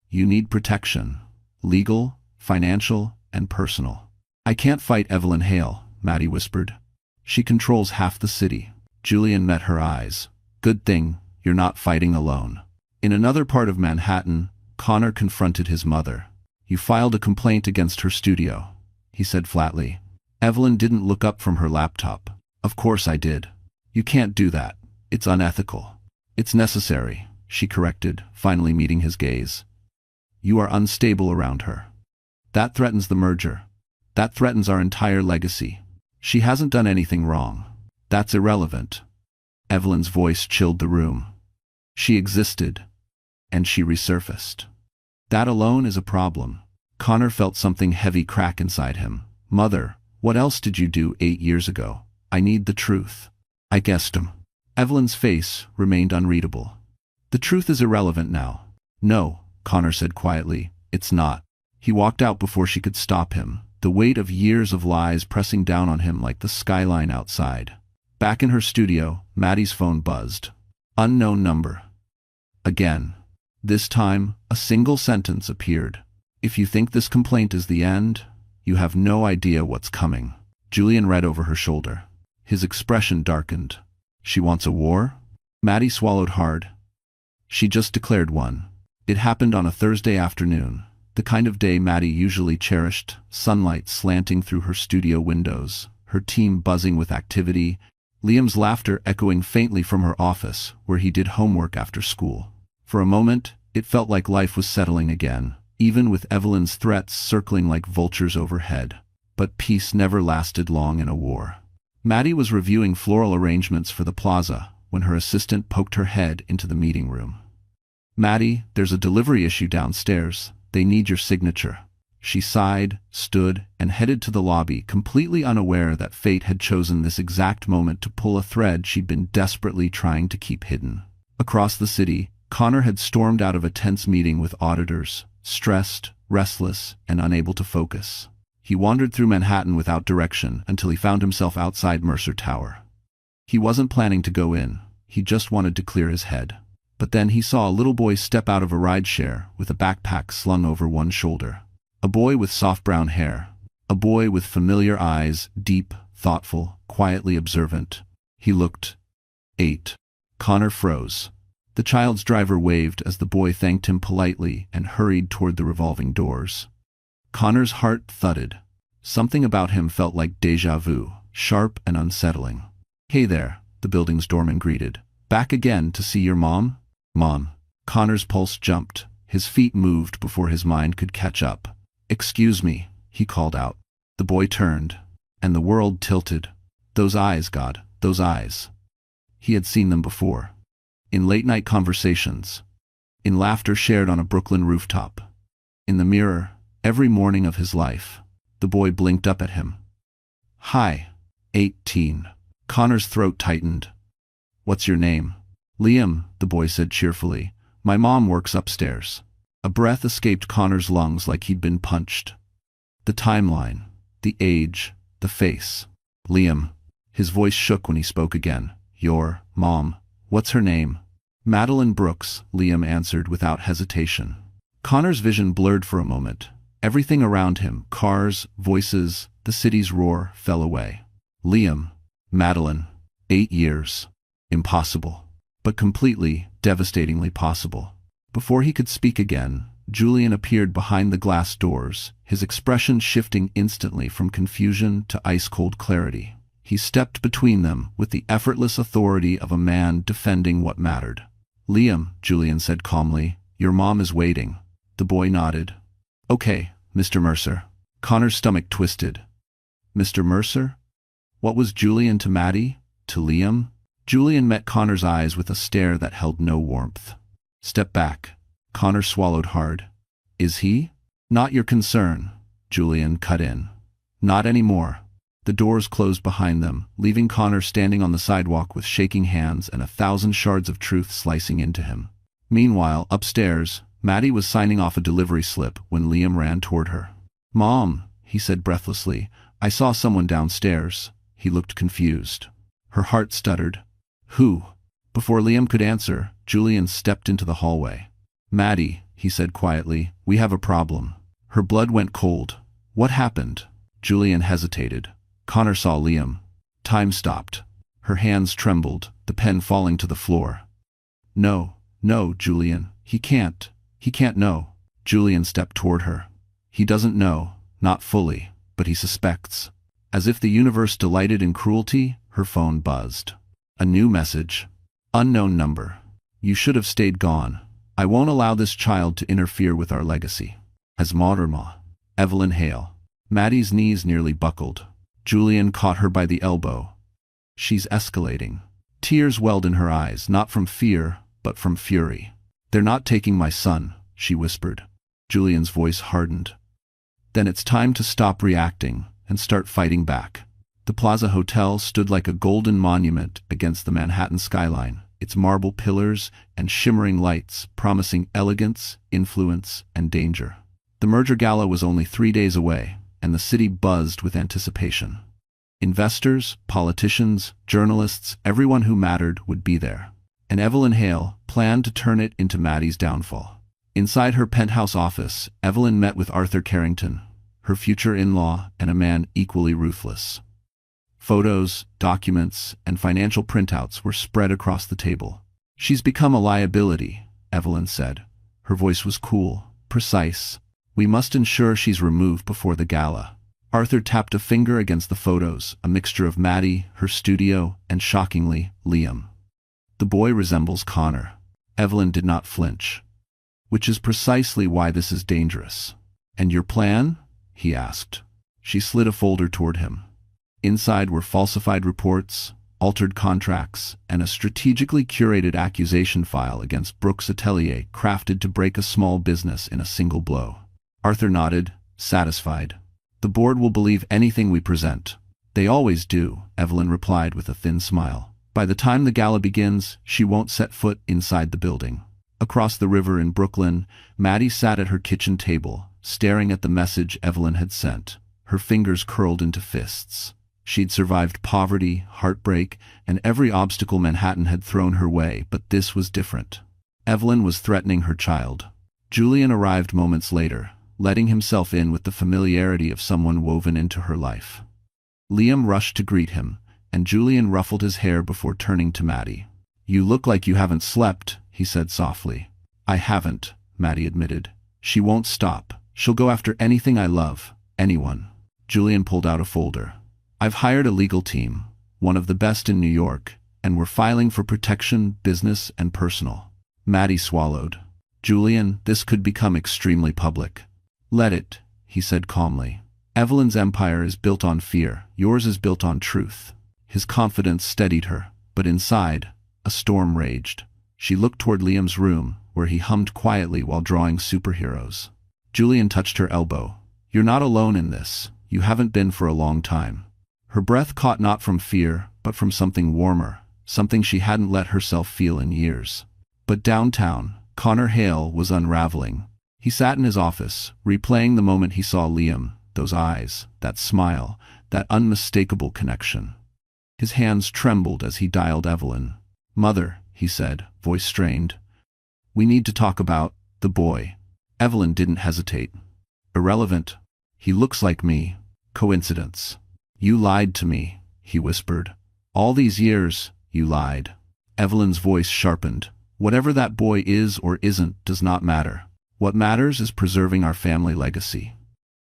[SPEAKER 1] "You need protection. Legal, financial, and personal." "I can't fight Evelyn Hale," Maddie whispered. "She controls half the city." Julian met her eyes. "Good thing you're not fighting alone." In another part of Manhattan, Connor confronted his mother. "You filed a complaint against her studio," he said flatly. Evelyn didn't look up from her laptop. "Of course I did." "You can't do that. It's unethical." "It's necessary," she corrected, finally meeting his gaze. "You are unstable around her. That threatens the merger. That threatens our entire legacy. She hasn't done anything wrong. That's irrelevant." Evelyn's voice chilled the room. "She existed, and she resurfaced. That alone is a problem." Connor felt something heavy crack inside him. "Mother, what else did you do 8 years ago? I need the truth." "I guessed him." Evelyn's face remained unreadable. "The truth is irrelevant now." "No," Connor said quietly, "it's not." He walked out before she could stop him, the weight of years of lies pressing down on him like the skyline outside. Back in her studio, Maddie's phone buzzed. Unknown number. Again. This time, a single sentence appeared. "If you think this complaint is the end, you have no idea what's coming." Julian read over her shoulder. His expression darkened. "She wants a war?" Maddie swallowed hard. "She just declared one." It happened on a Thursday afternoon, the kind of day Maddie usually cherished, sunlight slanting through her studio windows, her team buzzing with activity, Liam's laughter echoing faintly from her office, where he did homework after school. For a moment, it felt like life was settling again, even with Evelyn's threats circling like vultures overhead. But peace never lasted long in a war. Maddie was reviewing floral arrangements for the plaza when her assistant poked her head into the meeting room. "Maddie, there's a delivery issue downstairs. They need your signature." She sighed, stood, and headed to the lobby, completely unaware that fate had chosen this exact moment to pull a thread she'd been desperately trying to keep hidden. Across the city, Connor had stormed out of a tense meeting with auditors, stressed, restless, and unable to focus. He wandered through Manhattan without direction until he found himself outside Mercer Tower. He wasn't planning to go in, he just wanted to clear his head. But then he saw a little boy step out of a rideshare with a backpack slung over one shoulder. A boy with soft brown hair. A boy with familiar eyes, deep, thoughtful, quietly observant. He looked 8. Connor froze. The child's driver waved as the boy thanked him politely and hurried toward the revolving doors. Connor's heart thudded. Something about him felt like déjà vu, sharp and unsettling. "Hey there," the building's doorman greeted. "Back again to see your mom?" "Mom." Connor's pulse jumped. His feet moved before his mind could catch up. "Excuse me," he called out. The boy turned, and the world tilted. Those eyes, God, those eyes. He had seen them before. In late-night conversations. In laughter shared on a Brooklyn rooftop. In the mirror, every morning of his life. The boy blinked up at him. "Hi." 18. Connor's throat tightened. "What's your name?" "Liam," the boy said cheerfully. "My mom works upstairs." A breath escaped Connor's lungs like he'd been punched. The timeline, the age, the face. "Liam." His voice shook when he spoke again. "Your mom. What's her name?" "Madeline Brooks," Liam answered without hesitation. Connor's vision blurred for a moment. Everything around him, cars, voices, the city's roar, fell away. Liam. Madeline. 8 years. Impossible. But completely, devastatingly possible. Before he could speak again, Julian appeared behind the glass doors, his expression shifting instantly from confusion to ice-cold clarity. He stepped between them with the effortless authority of a man defending what mattered. "Liam," Julian said calmly, "your mom is waiting." The boy nodded. "Okay, Mr. Mercer." Connor's stomach twisted. Mr. Mercer? What was Julian to Maddie? To Liam? Julian met Connor's eyes with a stare that held no warmth. "Step back." Connor swallowed hard. "Is he?" "Not your concern," Julian cut in. "Not anymore." The doors closed behind them, leaving Connor standing on the sidewalk with shaking hands and 1,000 shards of truth slicing into him. Meanwhile, upstairs, Maddie was signing off a delivery slip when Liam ran toward her. "Mom," he said breathlessly, "I saw someone downstairs." He looked confused. Her heart stuttered. "Who?" Before Liam could answer, Julian stepped into the hallway. "Maddie," he said quietly, "we have a problem." Her blood went cold. "What happened?" Julian hesitated. Connor saw Liam. Time stopped. Her hands trembled, the pen falling to the floor. "No, no, Julian, he can't know." Julian stepped toward her. "He doesn't know, not fully, but he suspects." As if the universe delighted in cruelty, her phone buzzed. A new message. "Unknown number. You should have stayed gone. I won't allow this child to interfere with our legacy. As mother-in-law, Evelyn Hale." Maddie's knees nearly buckled. Julian caught her by the elbow. "She's escalating." Tears welled in her eyes, not from fear, but from fury. "They're not taking my son," she whispered. Julian's voice hardened. "Then it's time to stop reacting and start fighting back." The Plaza Hotel stood like a golden monument against the Manhattan skyline, its marble pillars and shimmering lights promising elegance, influence, and danger. The merger gala was only 3 days away, and the city buzzed with anticipation. Investors, politicians, journalists, everyone who mattered would be there. And Evelyn Hale planned to turn it into Maddie's downfall. Inside her penthouse office, Evelyn met with Arthur Carrington, her future in-law and a man equally ruthless. Photos, documents, and financial printouts were spread across the table. "She's become a liability," Evelyn said. Her voice was cool, precise. "We must ensure she's removed before the gala." Arthur tapped a finger against the photos, a mixture of Maddie, her studio, and shockingly, Liam. "The boy resembles Connor." Evelyn did not flinch. "Which is precisely why this is dangerous." "And your plan?" he asked. She slid a folder toward him. Inside were falsified reports, altered contracts, and a strategically curated accusation file against Brooks Atelier crafted to break a small business in a single blow. Arthur nodded, satisfied. "The board will believe anything we present." "They always do," Evelyn replied with a thin smile. "By the time the gala begins, she won't set foot inside the building." Across the river in Brooklyn, Maddie sat at her kitchen table, staring at the message Evelyn had sent, her fingers curled into fists. She'd survived poverty, heartbreak, and every obstacle Manhattan had thrown her way, but this was different. Evelyn was threatening her child. Julian arrived moments later, letting himself in with the familiarity of someone woven into her life. Liam rushed to greet him, and Julian ruffled his hair before turning to Maddie. "You look like you haven't slept," he said softly. "I haven't," Maddie admitted. "She won't stop. She'll go after anything I love, anyone." Julian pulled out a folder. "I've hired a legal team, one of the best in New York, and we're filing for protection, business, and personal." Maddie swallowed. "Julian, this could become extremely public." "Let it," he said calmly. "Evelyn's empire is built on fear, yours is built on truth." His confidence steadied her, but inside, a storm raged. She looked toward Liam's room, where he hummed quietly while drawing superheroes. Julian touched her elbow. "You're not alone in this. You haven't been for a long time." Her breath caught not from fear, but from something warmer, something she hadn't let herself feel in years. But downtown, Connor Hale was unraveling. He sat in his office, replaying the moment he saw Liam, those eyes, that smile, that unmistakable connection. His hands trembled as he dialed Evelyn. "Mother," he said, voice strained. "We need to talk about the boy." Evelyn didn't hesitate. "Irrelevant. He looks like me. Coincidence." "You lied to me," he whispered. "All these years, you lied." Evelyn's voice sharpened. "Whatever that boy is or isn't does not matter. What matters is preserving our family legacy.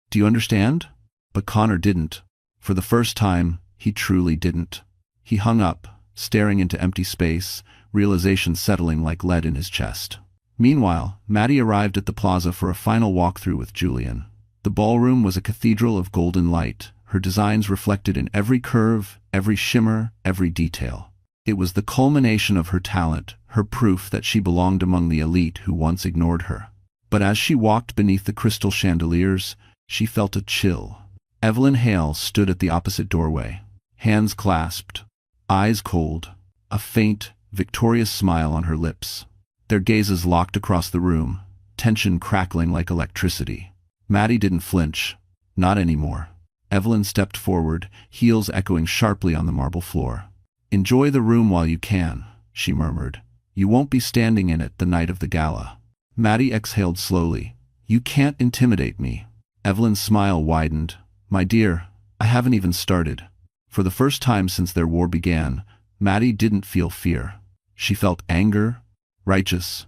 [SPEAKER 1] Do you understand? But Connor didn't. For the first time, he truly didn't. He hung up, staring into empty space, realization settling like lead in his chest. Meanwhile, Maddie arrived at the plaza for a final walkthrough with Julian. The ballroom was a cathedral of golden light, her designs reflected in every curve, every shimmer, every detail. It was the culmination of her talent, her proof that she belonged among the elite who once ignored her. But as she walked beneath the crystal chandeliers, she felt a chill. Evelyn Hale stood at the opposite doorway, hands clasped, eyes cold, a faint, victorious smile on her lips. Their gazes locked across the room, tension crackling like electricity. Maddie didn't flinch. Not anymore. Evelyn stepped forward, heels echoing sharply on the marble floor. "Enjoy the room while you can," she murmured. "You won't be standing in it the night of the gala." Maddie exhaled slowly. "You can't intimidate me." Evelyn's smile widened. "My dear, I haven't even started." For the first time since their war began, Maddie didn't feel fear. She felt anger, righteous,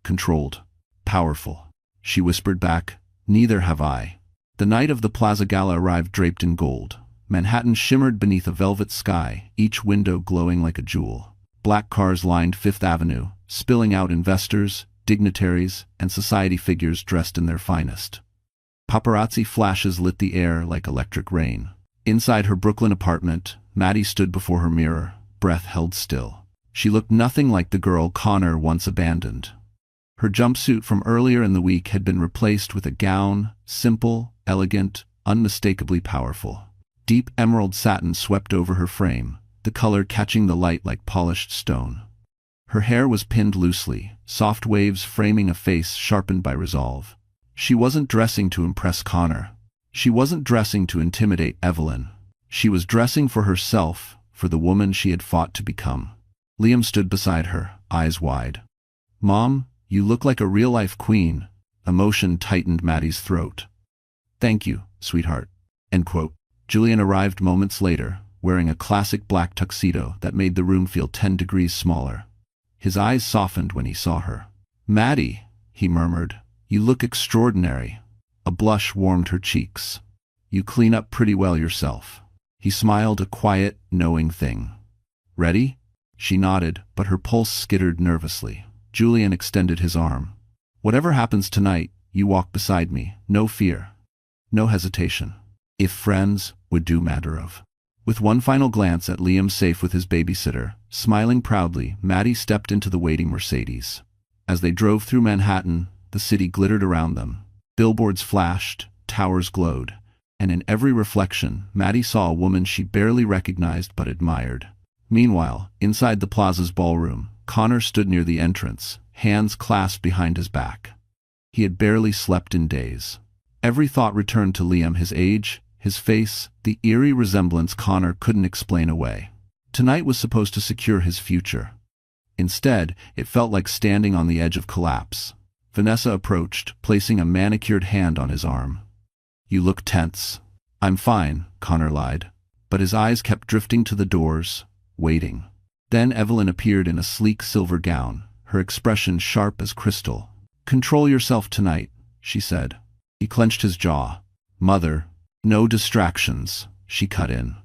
[SPEAKER 1] controlled, powerful. She whispered back, "Neither have I." The night of the Plaza Gala arrived draped in gold. Manhattan shimmered beneath a velvet sky, each window glowing like a jewel. Black cars lined Fifth Avenue, spilling out investors, dignitaries, and society figures dressed in their finest. Paparazzi flashes lit the air like electric rain. Inside her Brooklyn apartment, Maddie stood before her mirror, breath held still. She looked nothing like the girl Connor once abandoned. Her jumpsuit from earlier in the week had been replaced with a gown, simple, elegant, unmistakably powerful. Deep emerald satin swept over her frame, the color catching the light like polished stone. Her hair was pinned loosely, soft waves framing a face sharpened by resolve. She wasn't dressing to impress Connor. She wasn't dressing to intimidate Evelyn. She was dressing for herself, for the woman she had fought to become. Liam stood beside her, eyes wide. "Mom, you look like a real-life queen." Emotion tightened Maddie's throat. "Thank you, sweetheart." End quote. Julian arrived moments later, wearing a classic black tuxedo that made the room feel 10 degrees smaller. His eyes softened when he saw her. "Maddie," he murmured, "you look extraordinary." A blush warmed her cheeks. "You clean up pretty well yourself." He smiled, a quiet, knowing thing. "Ready?" She nodded, but her pulse skittered nervously. Julian extended his arm. "Whatever happens tonight, you walk beside me, no fear, no hesitation. If friends would do matter of." With one final glance at Liam safe with his babysitter, smiling proudly, Maddie stepped into the waiting Mercedes. As they drove through Manhattan, the city glittered around them. Billboards flashed, towers glowed, and in every reflection, Maddie saw a woman she barely recognized but admired. Meanwhile, inside the plaza's ballroom, Connor stood near the entrance, hands clasped behind his back. He had barely slept in days. Every thought returned to Liam, his age, his face, the eerie resemblance Connor couldn't explain away. Tonight was supposed to secure his future. Instead, it felt like standing on the edge of collapse. Vanessa approached, placing a manicured hand on his arm. "You look tense." "I'm fine," Connor lied. But his eyes kept drifting to the doors, waiting. Then Evelyn appeared in a sleek silver gown, her expression sharp as crystal. "Control yourself tonight," she said. He clenched his jaw. "Mother, no distractions," she cut in.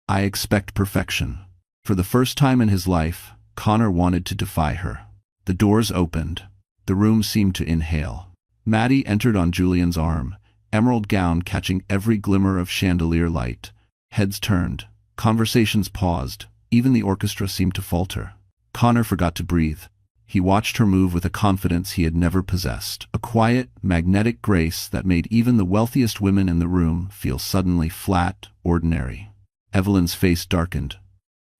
[SPEAKER 1] "I expect perfection." For the first time in his life, Connor wanted to defy her. The doors opened. The room seemed to inhale. Maddie entered on Julian's arm, emerald gown catching every glimmer of chandelier light. Heads turned. Conversations paused. Even the orchestra seemed to falter. Connor forgot to breathe. He watched her move with a confidence he had never possessed, a quiet, magnetic grace that made even the wealthiest women in the room feel suddenly flat, ordinary. Evelyn's face darkened.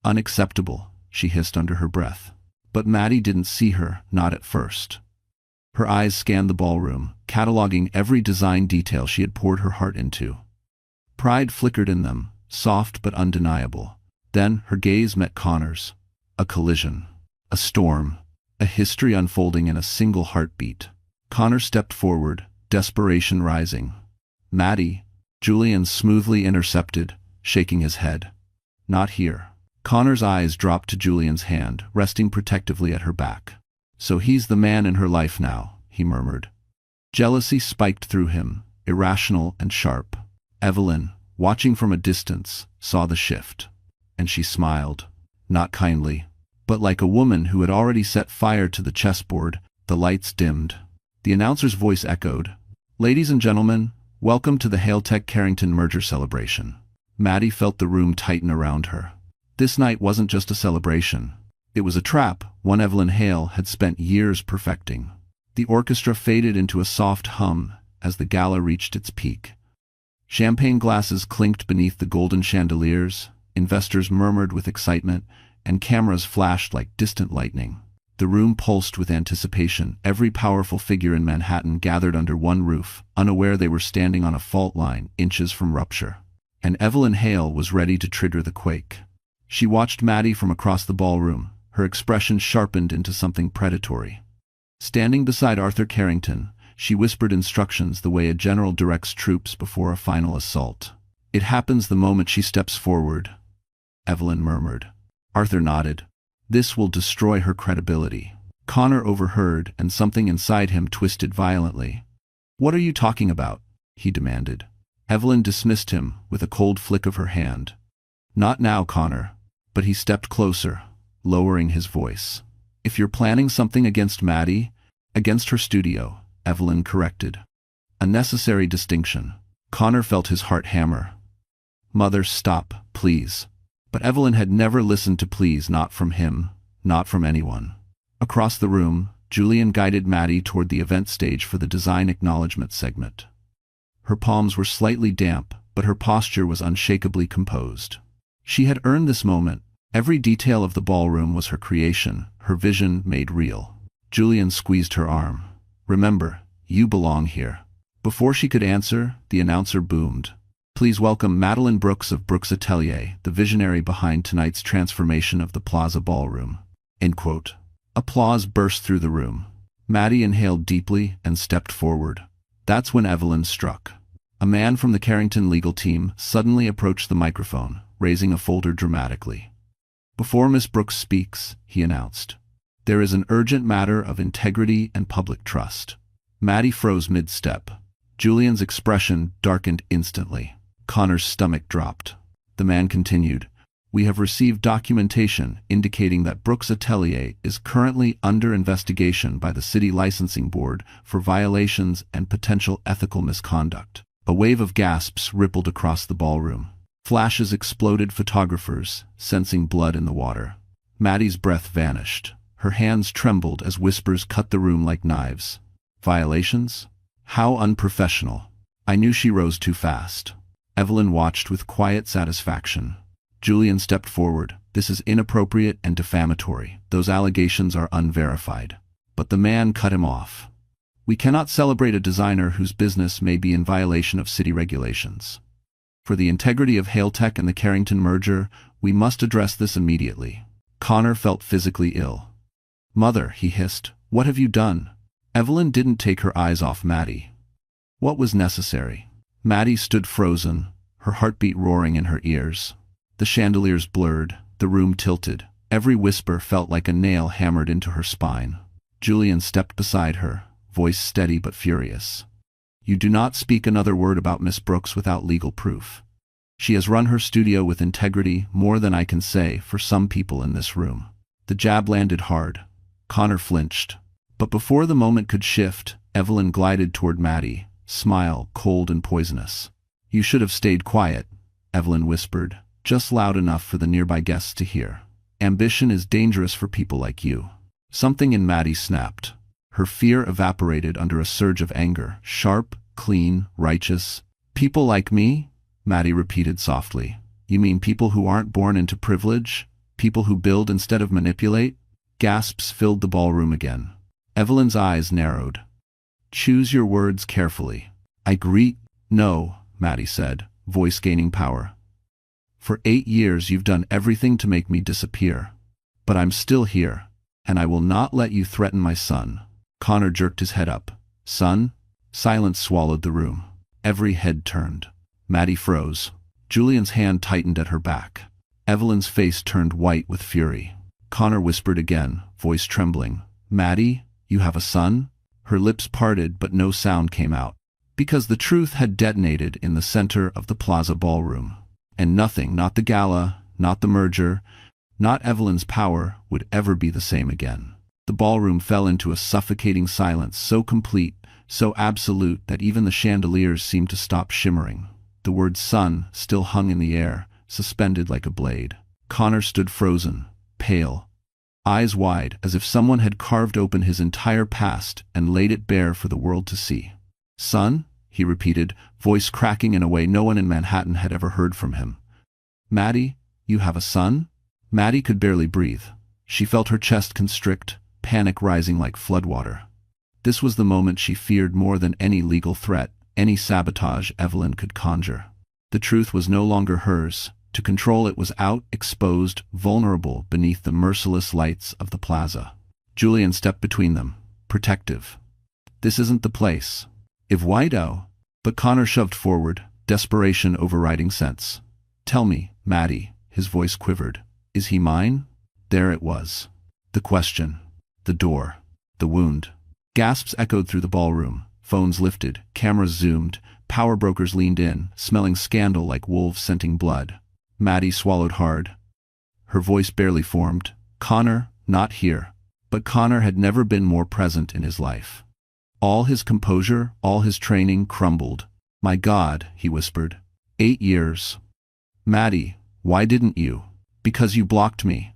[SPEAKER 1] "Unacceptable," she hissed under her breath. But Maddie didn't see her, not at first. Her eyes scanned the ballroom, cataloging every design detail she had poured her heart into. Pride flickered in them, soft but undeniable. Then her gaze met Connor's. A collision. A storm. A history unfolding in a single heartbeat. Connor stepped forward, desperation rising. "Maddie," Julian smoothly intercepted, shaking his head. "Not here." Connor's eyes dropped to Julian's hand, resting protectively at her back. "So he's the man in her life now," he murmured. Jealousy spiked through him, irrational and sharp. Evelyn, watching from a distance, saw the shift. And she smiled. Not kindly, but like a woman who had already set fire to the chessboard. The lights dimmed. The announcer's voice echoed. "Ladies and gentlemen, welcome to the Haletech Carrington merger celebration." Maddie felt the room tighten around her. This night wasn't just a celebration. It was a trap one Evelyn Hale had spent years perfecting. The orchestra faded into a soft hum as the gala reached its peak. Champagne glasses clinked beneath the golden chandeliers, investors murmured with excitement, and cameras flashed like distant lightning. The room pulsed with anticipation. Every powerful figure in Manhattan gathered under one roof, unaware they were standing on a fault line inches from rupture. And Evelyn Hale was ready to trigger the quake. She watched Maddie from across the ballroom, her expression sharpened into something predatory. Standing beside Arthur Carrington, she whispered instructions the way a general directs troops before a final assault. "It happens the moment she steps forward," Evelyn murmured. Arthur nodded. "This will destroy her credibility." Connor overheard, and something inside him twisted violently. "What are you talking about?" he demanded. Evelyn dismissed him with a cold flick of her hand. "Not now, Connor." But he stepped closer, lowering his voice. "If you're planning something against Maddie, against her studio," Evelyn corrected. A necessary distinction. Connor felt his heart hammer. "Mother, stop, please." But Evelyn had never listened to pleas, not from him, not from anyone. Across the room, Julian guided Maddie toward the event stage for the design acknowledgement segment. Her palms were slightly damp, but her posture was unshakably composed. She had earned this moment. Every detail of the ballroom was her creation, her vision made real. Julian squeezed her arm. "Remember, you belong here." Before she could answer, the announcer boomed. "Please welcome Madeline Brooks of Brooks Atelier, the visionary behind tonight's transformation of the Plaza Ballroom." End quote. Applause burst through the room. Maddie inhaled deeply and stepped forward. That's when Evelyn struck. A man from the Carrington legal team suddenly approached the microphone, raising a folder dramatically. "Before Miss Brooks speaks," he announced, "there is an urgent matter of integrity and public trust." Maddie froze mid-step. Julian's expression darkened instantly. Connor's stomach dropped. The man continued, "We have received documentation indicating that Brooks Atelier is currently under investigation by the City Licensing Board for violations and potential ethical misconduct." A wave of gasps rippled across the ballroom. Flashes exploded. Photographers, sensing blood in the water. Maddie's breath vanished. Her hands trembled as whispers cut the room like knives. "Violations? How unprofessional." I knew she rose too fast. Evelyn watched with quiet satisfaction. Julian stepped forward. "This is inappropriate and defamatory. Those allegations are unverified." But the man cut him off. "We cannot celebrate a designer whose business may be in violation of city regulations. For the integrity of Haletech and the Carrington merger, we must address this immediately." Connor felt physically ill. "Mother," he hissed, "what have you done?" Evelyn didn't take her eyes off Maddie. What was necessary? Maddie stood frozen, her heartbeat roaring in her ears. The chandeliers blurred, the room tilted. Every whisper felt like a nail hammered into her spine. Julian stepped beside her, voice steady but furious. "You do not speak another word about Miss Brooks without legal proof. She has run her studio with integrity, more than I can say for some people in this room." The jab landed hard. Connor flinched. But before the moment could shift, Evelyn glided toward Maddie, smile cold and poisonous. "You should have stayed quiet," Evelyn whispered, just loud enough for the nearby guests to hear. "Ambition is dangerous for people like you." Something in Maddie snapped. Her fear evaporated under a surge of anger, sharp, clean, righteous. "People like me?" Maddie repeated softly. "You mean people who aren't born into privilege? People who build instead of manipulate?" Gasps filled the ballroom again. Evelyn's eyes narrowed. "Choose your words carefully." "No," Maddie said, voice gaining power. "For 8 years you've done everything to make me disappear. But I'm still here, and I will not let you threaten my son." Connor jerked his head up. "Son?" Silence swallowed the room. Every head turned. Maddie froze. Julian's hand tightened at her back. Evelyn's face turned white with fury. Connor whispered again, voice trembling. "Maddie, you have a son?" Her lips parted but no sound came out. Because the truth had detonated in the center of the plaza ballroom. And nothing, not the gala, not the merger, not Evelyn's power, would ever be the same again. The ballroom fell into a suffocating silence so complete, so absolute that even the chandeliers seemed to stop shimmering. The word son still hung in the air, suspended like a blade. Connor stood frozen, pale, eyes wide, as if someone had carved open his entire past and laid it bare for the world to see. "Son?" he repeated, voice cracking in a way no one in Manhattan had ever heard from him. "Maddie, you have a son?" Maddie could barely breathe. She felt her chest constrict, panic rising like floodwater. This was the moment she feared more than any legal threat, any sabotage Evelyn could conjure. The truth was no longer hers. To control it was out, exposed, vulnerable beneath the merciless lights of the plaza. Julian stepped between them, protective. "This isn't the place. If Whiteout..." But Connor shoved forward, desperation overriding sense. "Tell me, Maddie," his voice quivered. "Is he mine?" There it was. The question. The door. The wound. Gasps echoed through the ballroom. Phones lifted, cameras zoomed, power brokers leaned in, smelling scandal like wolves scenting blood. Maddie swallowed hard. Her voice barely formed. Connor, not here. But Connor had never been more present in his life. All his composure, all his training crumbled. "My God," he whispered. 8 years. "Maddie, why didn't you?" "Because you blocked me."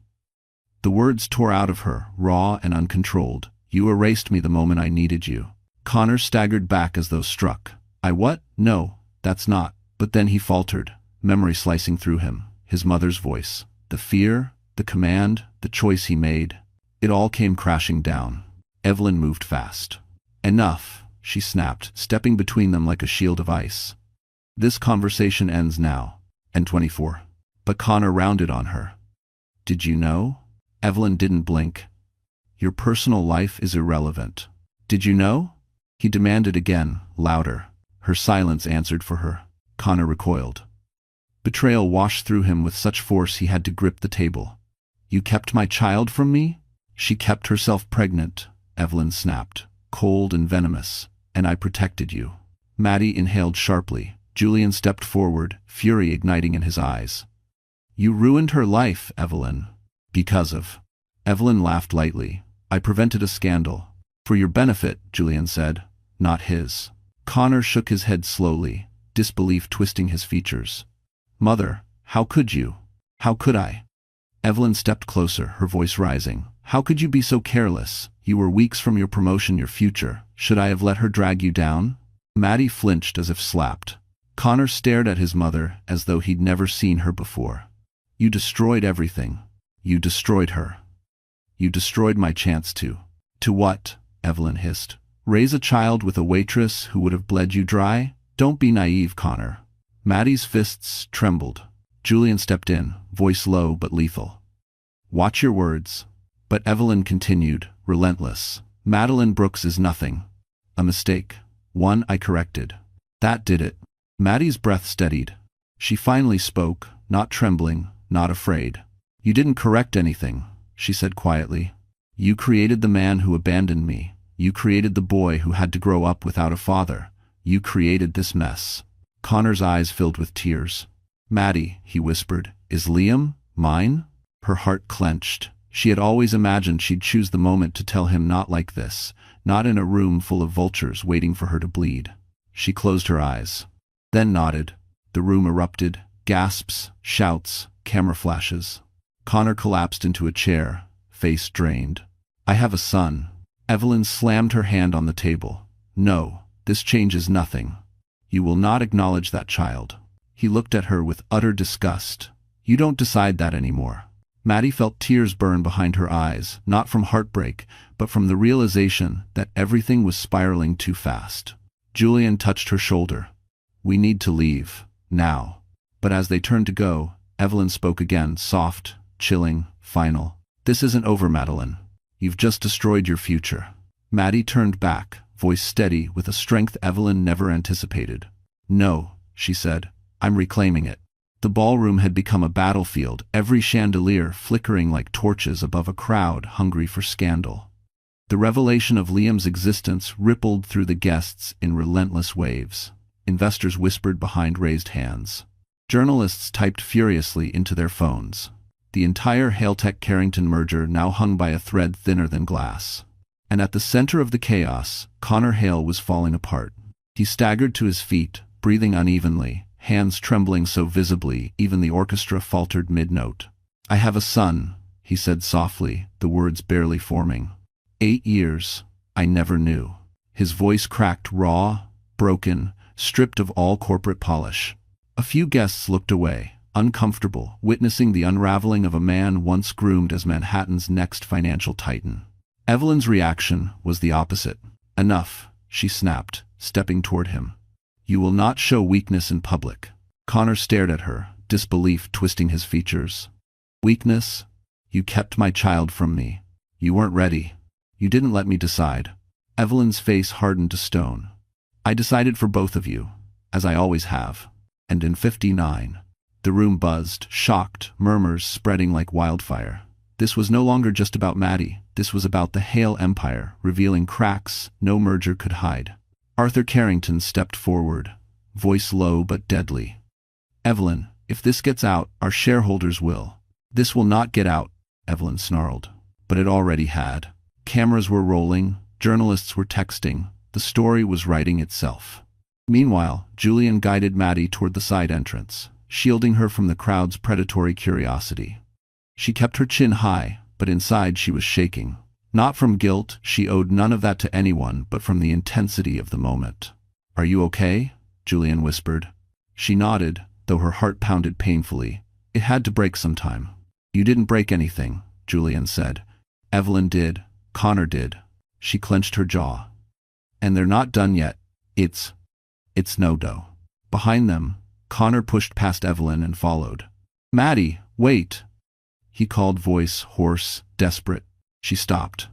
[SPEAKER 1] The words tore out of her, raw and uncontrolled. "You erased me the moment I needed you." Connor staggered back as though struck. "I what? No, that's not." But then he faltered, memory slicing through him. His mother's voice. The fear, the command, the choice he made. It all came crashing down. Evelyn moved fast. "Enough," she snapped, stepping between them like a shield of ice. "This conversation ends now." And 24. But Connor rounded on her. "Did you know?" Evelyn didn't blink. "Your personal life is irrelevant." "Did you know?" He demanded again, louder. Her silence answered for her. Connor recoiled. Betrayal washed through him with such force he had to grip the table. "You kept my child from me?" "She kept herself pregnant," Evelyn snapped, cold and venomous. "And I protected you." Maddie inhaled sharply. Julian stepped forward, fury igniting in his eyes. "You ruined her life, Evelyn." "Because of..." Evelyn laughed lightly. "I prevented a scandal." "For your benefit," Julian said, "not his." Connor shook his head slowly, disbelief twisting his features. "Mother, how could you? How could I?" Evelyn stepped closer, her voice rising. "How could you be so careless? You were weeks from your promotion, your future. Should I have let her drag you down?" Maddie flinched as if slapped. Connor stared at his mother as though he'd never seen her before. "You destroyed everything. You destroyed her. You destroyed my chance to..." "To what?" Evelyn hissed. "Raise a child with a waitress who would have bled you dry? Don't be naive, Connor." Maddie's fists trembled. Julian stepped in, voice low but lethal. "Watch your words." But Evelyn continued, relentless. "Madeline Brooks is nothing. A mistake. One I corrected. That did it." Maddie's breath steadied. She finally spoke, not trembling, not afraid. "You didn't correct anything," she said quietly. "You created the man who abandoned me. You created the boy who had to grow up without a father. You created this mess." Connor's eyes filled with tears. "Maddie," he whispered, "is Liam mine?" Her heart clenched. She had always imagined she'd choose the moment to tell him not like this, not in a room full of vultures waiting for her to bleed. She closed her eyes. Then nodded. The room erupted. Gasps, shouts, camera flashes. Connor collapsed into a chair, face drained. "I have a son." Evelyn slammed her hand on the table. "No, this changes nothing. You will not acknowledge that child." He looked at her with utter disgust. "You don't decide that anymore." Maddie felt tears burn behind her eyes, not from heartbreak, but from the realization that everything was spiraling too fast. Julian touched her shoulder. "We need to leave. Now." But as they turned to go, Evelyn spoke again, soft, chilling, final. "This isn't over, Madeline. You've just destroyed your future." Maddie turned back, voice steady with a strength Evelyn never anticipated. "No," she said, "I'm reclaiming it." The ballroom had become a battlefield, every chandelier flickering like torches above a crowd hungry for scandal. The revelation of Liam's existence rippled through the guests in relentless waves. Investors whispered behind raised hands. Journalists typed furiously into their phones. The entire Haletech-Carrington merger now hung by a thread thinner than glass. And at the center of the chaos, Connor Hale was falling apart. He staggered to his feet, breathing unevenly, hands trembling so visibly even the orchestra faltered mid-note. "I have a son," he said softly, the words barely forming. 8 years. I never knew." His voice cracked raw, broken, stripped of all corporate polish. A few guests looked away, uncomfortable, witnessing the unraveling of a man once groomed as Manhattan's next financial titan. Evelyn's reaction was the opposite. "Enough," she snapped, stepping toward him. "You will not show weakness in public." Connor stared at her, disbelief twisting his features. "Weakness? You kept my child from me. You weren't ready. You didn't let me decide." Evelyn's face hardened to stone. "I decided for both of you, as I always have. And in 59. The room buzzed, shocked, murmurs spreading like wildfire. This was no longer just about Maddie. This was about the Hale empire, revealing cracks no merger could hide. Arthur Carrington stepped forward, voice low but deadly. "Evelyn, if this gets out, our shareholders will." "This will not get out," Evelyn snarled. But it already had. Cameras were rolling, journalists were texting, the story was writing itself. Meanwhile, Julian guided Maddie toward the side entrance, shielding her from the crowd's predatory curiosity. She kept her chin high, but inside she was shaking. Not from guilt, she owed none of that to anyone, but from the intensity of the moment. "Are you okay?" Julian whispered. She nodded, though her heart pounded painfully. "It had to break sometime." "You didn't break anything," Julian said. "Evelyn did. Connor did." She clenched her jaw. "And they're not done yet. It's no-do." Behind them, Connor pushed past Evelyn and followed. "Maddie, wait!" He called, voice hoarse, desperate. She stopped.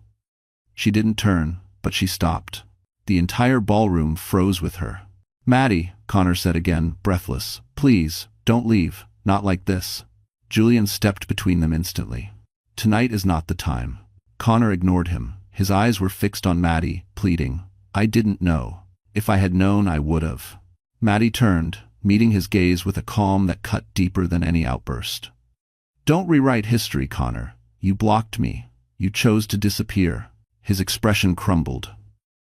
[SPEAKER 1] She didn't turn, but she stopped. The entire ballroom froze with her. "Maddie," Connor said again, breathless, "please, don't leave, not like this." Julian stepped between them instantly. "Tonight is not the time." Connor ignored him. His eyes were fixed on Maddie, pleading. "I didn't know. If I had known, I would've." Maddie turned, meeting his gaze with a calm that cut deeper than any outburst. "Don't rewrite history, Connor. You blocked me. You chose to disappear." His expression crumbled.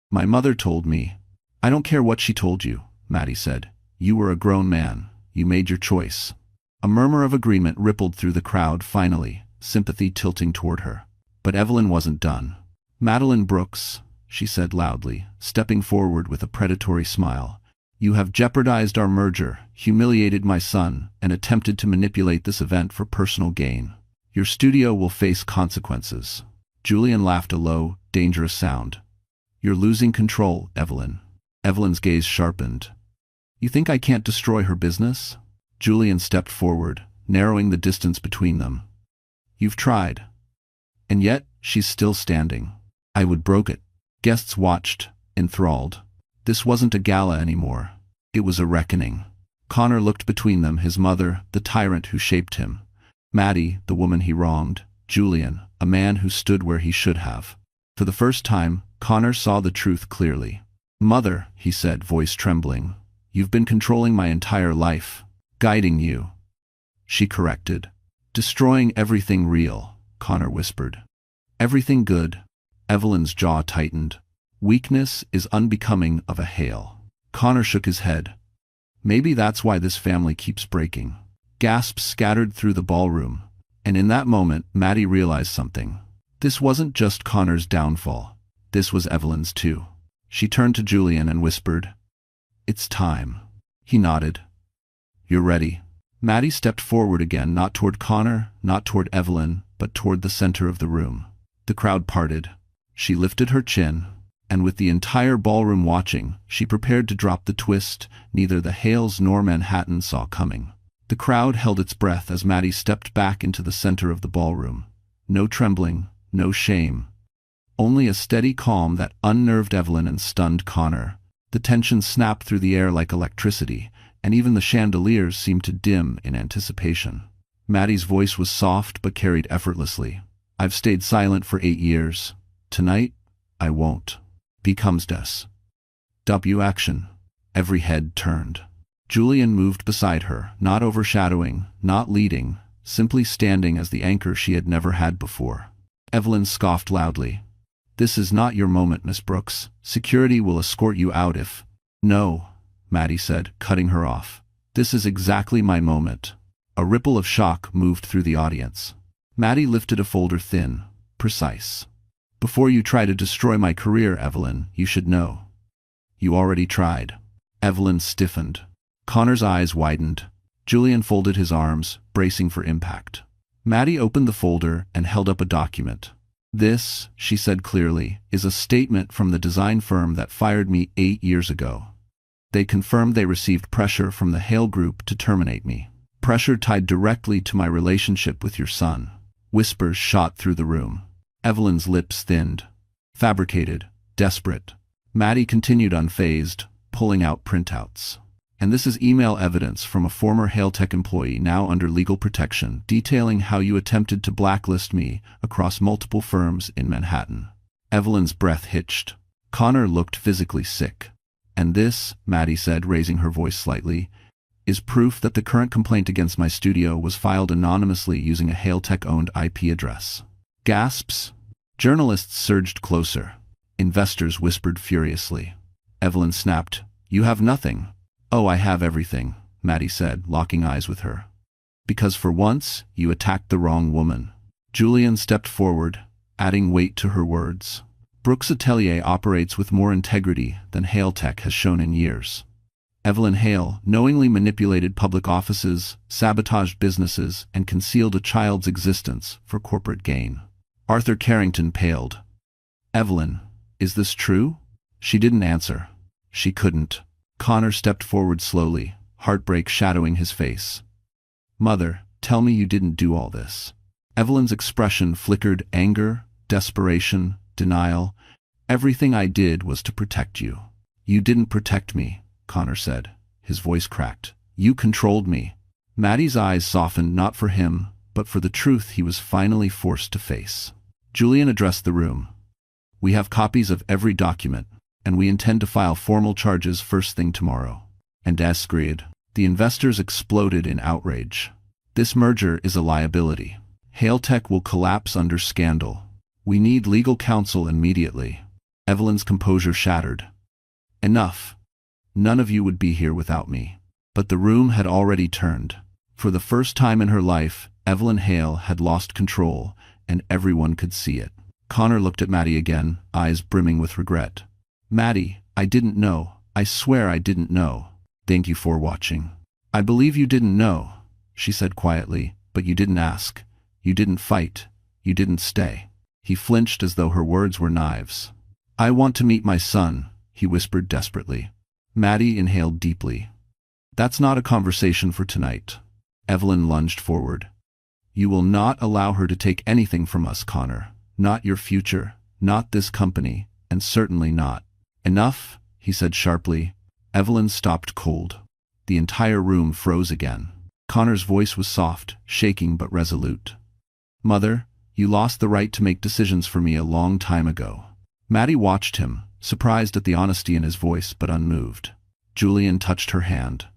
[SPEAKER 1] "My mother told me." "I don't care what she told you," Maddie said. "You were a grown man. You made your choice." A murmur of agreement rippled through the crowd finally, sympathy tilting toward her. But Evelyn wasn't done. "Madeline Brooks," she said loudly, stepping forward with a predatory smile, "you have jeopardized our merger, humiliated my son, and attempted to manipulate this event for personal gain. Your studio will face consequences." Julian laughed, a low, dangerous sound. "You're losing control, Evelyn." Evelyn's gaze sharpened. "You think I can't destroy her business?" Julian stepped forward, narrowing the distance between them. "You've tried. And yet, she's still standing." "I would broke it." Guests watched, enthralled. This wasn't a gala anymore. It was a reckoning. Connor looked between them, his mother, the tyrant who shaped him. Maddie, the woman he wronged. Julian, a man who stood where he should have. For the first time, Connor saw the truth clearly. "Mother," he said, voice trembling, "you've been controlling my entire life. Guiding you." She corrected. "Destroying everything real," Connor whispered. "Everything good." Evelyn's jaw tightened. "Weakness is unbecoming of a Hale." Connor shook his head. "Maybe that's why this family keeps breaking." Gasps scattered through the ballroom, and in that moment Maddie realized something. This wasn't just Connor's downfall. This was Evelyn's too. She turned to Julian and whispered, "It's time." He nodded. "You're ready." Maddie stepped forward again, not toward Connor, not toward Evelyn, but toward the center of the room. The crowd parted. She lifted her chin, and with the entire ballroom watching, she prepared to drop the twist neither the Hales nor Manhattan saw coming. The crowd held its breath as Maddie stepped back into the center of the ballroom. No trembling, no shame. Only a steady calm that unnerved Evelyn and stunned Connor. The tension snapped through the air like electricity, and even the chandeliers seemed to dim in anticipation. Maddie's voice was soft but carried effortlessly. "I've stayed silent for 8 years. Tonight, I won't. Becomes des. W action. Every head turned. Julian moved beside her, not overshadowing, not leading, simply standing as the anchor she had never had before. Evelyn scoffed loudly. This is not your moment, Miss Brooks. Security will escort you out if— No, Maddie said, cutting her off. This is exactly my moment. A ripple of shock moved through the audience. Maddie lifted a folder thin, precise. Before you try to destroy my career, Evelyn, you should know. You already tried. Evelyn stiffened. Connor's eyes widened. Julian folded his arms, bracing for impact. Maddie opened the folder and held up a document. This, she said clearly, is a statement from the design firm that fired me 8 years ago. They confirmed they received pressure from the Hale Group to terminate me. Pressure tied directly to my relationship with your son. Whispers shot through the room. Evelyn's lips thinned. Fabricated, desperate. Maddie continued unfazed, pulling out printouts. And this is email evidence from a former Hale Tech employee now under legal protection, detailing how you attempted to blacklist me across multiple firms in Manhattan. Evelyn's breath hitched. Connor looked physically sick. And this, Maddie said, raising her voice slightly, is proof that the current complaint against my studio was filed anonymously using a Hale Tech-owned IP address. Gasps. Journalists surged closer. Investors whispered furiously. Evelyn snapped, "You have nothing." "Oh, I have everything," Maddie said, locking eyes with her. "Because for once, you attacked the wrong woman." Julian stepped forward, adding weight to her words. Brooks Atelier operates with more integrity than Hale Tech has shown in years. Evelyn Hale knowingly manipulated public offices, sabotaged businesses, and concealed a child's existence for corporate gain. Arthur Carrington paled. "Evelyn, is this true?" She didn't answer. She couldn't. Connor stepped forward slowly, heartbreak shadowing his face. "Mother, tell me you didn't do all this." Evelyn's expression flickered anger, desperation, denial. "Everything I did was to protect you." "You didn't protect me," Connor said. His voice cracked. "You controlled me." Maddie's eyes softened not for him, but for the truth he was finally forced to face. Julian addressed the room. "We have copies of every document, and we intend to file formal charges first thing tomorrow." And as agreed, the investors exploded in outrage. "This merger is a liability. Hale Tech will collapse under scandal. We need legal counsel immediately." Evelyn's composure shattered. "Enough. None of you would be here without me." But the room had already turned. For the first time in her life, Evelyn Hale had lost control, and everyone could see it. Connor looked at Maddie again, eyes brimming with regret. "Maddie, I didn't know. I swear I didn't know. Thank you for watching." "I believe you didn't know," she said quietly, "but you didn't ask. You didn't fight. You didn't stay." He flinched as though her words were knives. "I want to meet my son," he whispered desperately. Maddie inhaled deeply. "That's not a conversation for tonight." Evelyn lunged forward. "You will not allow her to take anything from us, Connor. Not your future, not this company, and certainly not." "Enough," he said sharply. Evelyn stopped cold. The entire room froze again. Connor's voice was soft, shaking but resolute. "Mother, you lost the right to make decisions for me a long time ago." Maddie watched him, surprised at the honesty in his voice but unmoved. Julian touched her hand.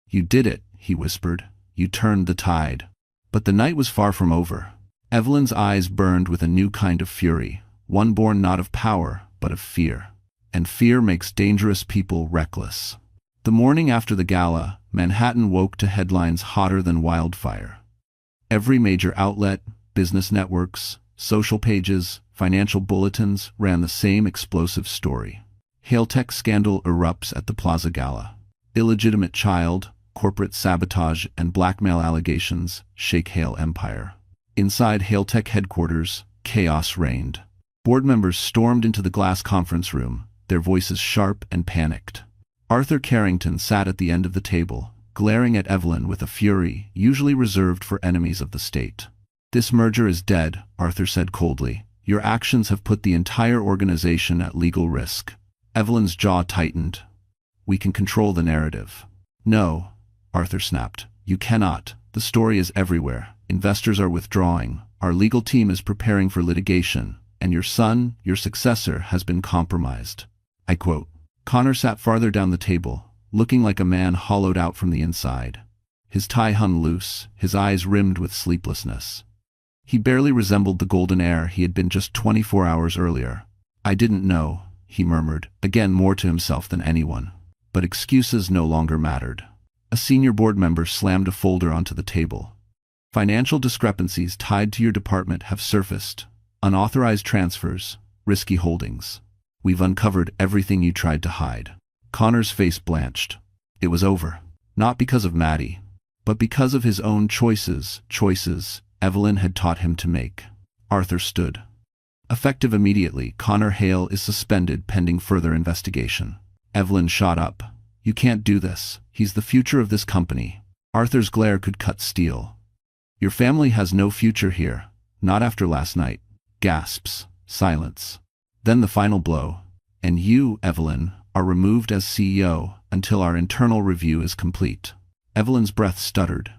[SPEAKER 1] "You did it," he whispered. "You turned the tide." But the night was far from over. Evelyn's eyes burned with a new kind of fury, one born not of power, but of fear. And fear makes dangerous people reckless. The morning after the gala, Manhattan woke to headlines hotter than wildfire. Every major outlet, business networks, social pages, financial bulletins ran the same explosive story. Hale Tech scandal erupts at the Plaza Gala. Illegitimate child, corporate sabotage, and blackmail allegations shake Hale empire. Inside Hale Tech headquarters, chaos reigned. Board members stormed into the glass conference room, their voices sharp and panicked. Arthur Carrington sat at the end of the table, glaring at Evelyn with a fury usually reserved for enemies of the state. "This merger is dead," Arthur said coldly. "Your actions have put the entire organization at legal risk." Evelyn's jaw tightened. "We can control the narrative." "No," Arthur snapped. "You cannot. The story is everywhere. Investors are withdrawing. Our legal team is preparing for litigation. and your son, your successor, has been compromised. I quote. Connor sat farther down the table, looking like a man hollowed out from the inside. His tie hung loose, his eyes rimmed with sleeplessness. He barely resembled the golden heir he had been just 24 hours earlier. I didn't know, he murmured, again more to himself than anyone. But excuses no longer mattered. A senior board member slammed a folder onto the table. Financial discrepancies tied to your department have surfaced. Unauthorized transfers, risky holdings. We've uncovered everything you tried to hide. Connor's face blanched. It was over. Not because of Maddie, but because of his own choices Evelyn had taught him to make. Arthur stood. Effective immediately, Connor Hale is suspended pending further investigation. Evelyn shot up. You can't do this. He's the future of this company. Arthur's glare could cut steel. Your family has no future here. Not after last night. Gasps. Silence. Then the final blow. And you, Evelyn, are removed as CEO until our internal review is complete. Evelyn's breath stuttered.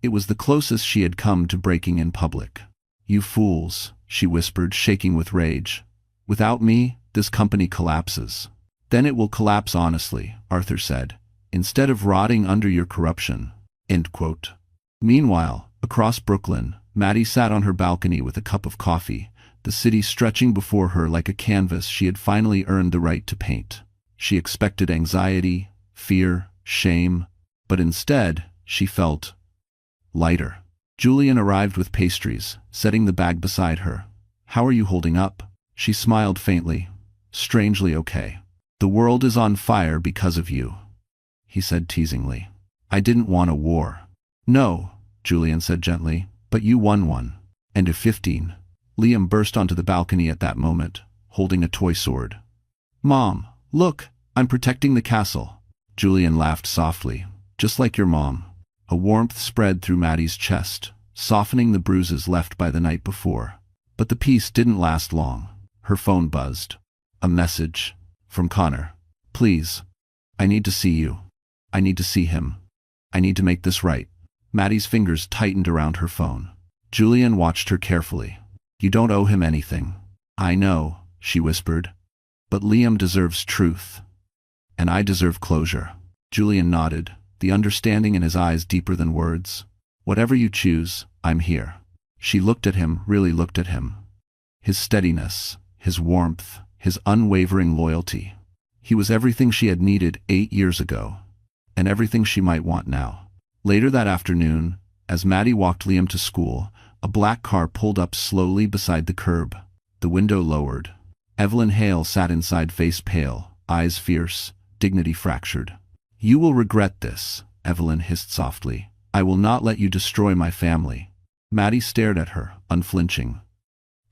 [SPEAKER 1] It was the closest she had come to breaking in public. You fools, she whispered, shaking with rage. Without me, this company collapses. Then it will collapse honestly, Arthur said, instead of rotting under your corruption. End quote. Meanwhile, across Brooklyn, Maddie sat on her balcony with a cup of coffee, the city stretching before her like a canvas she had finally earned the right to paint. She expected anxiety, fear, shame, but instead, she felt lighter. Julian arrived with pastries, setting the bag beside her. How are you holding up? She smiled faintly. Strangely okay. The world is on fire because of you, he said teasingly. I didn't want a war. No, Julian said gently, but you won one. And at 15. Liam burst onto the balcony at that moment, holding a toy sword. Mom, look, I'm protecting the castle. Julian laughed softly. Just like your mom. A warmth spread through Maddie's chest, softening the bruises left by the night before. But the peace didn't last long. Her phone buzzed. A message. From Connor. Please. I need to see you. I need to see him. I need to make this right. Maddie's fingers tightened around her phone. Julian watched her carefully. You don't owe him anything. I know, she whispered. But Liam deserves truth. And I deserve closure. Julian nodded, the understanding in his eyes deeper than words. Whatever you choose, I'm here. She looked at him, really looked at him. His steadiness, his warmth, his unwavering loyalty. He was everything she had needed 8 years ago, and everything she might want now. Later that afternoon, as Maddie walked Liam to school, a black car pulled up slowly beside the curb. The window lowered. Evelyn Hale sat inside, face pale, eyes fierce, dignity fractured. You will regret this, Evelyn hissed softly. I will not let you destroy my family. Maddie stared at her, unflinching.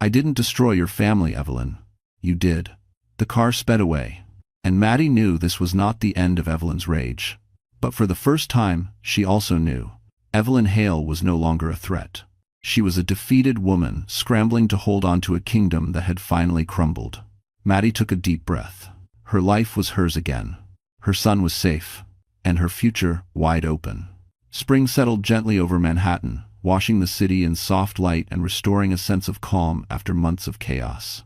[SPEAKER 1] I didn't destroy your family, Evelyn. You did. The car sped away, and Maddie knew this was not the end of Evelyn's rage. But for the first time, she also knew. Evelyn Hale was no longer a threat. She was a defeated woman, scrambling to hold on to a kingdom that had finally crumbled. Maddie took a deep breath. Her life was hers again. Her son was safe, and her future wide open. Spring settled gently over Manhattan, washing the city in soft light and restoring a sense of calm after months of chaos.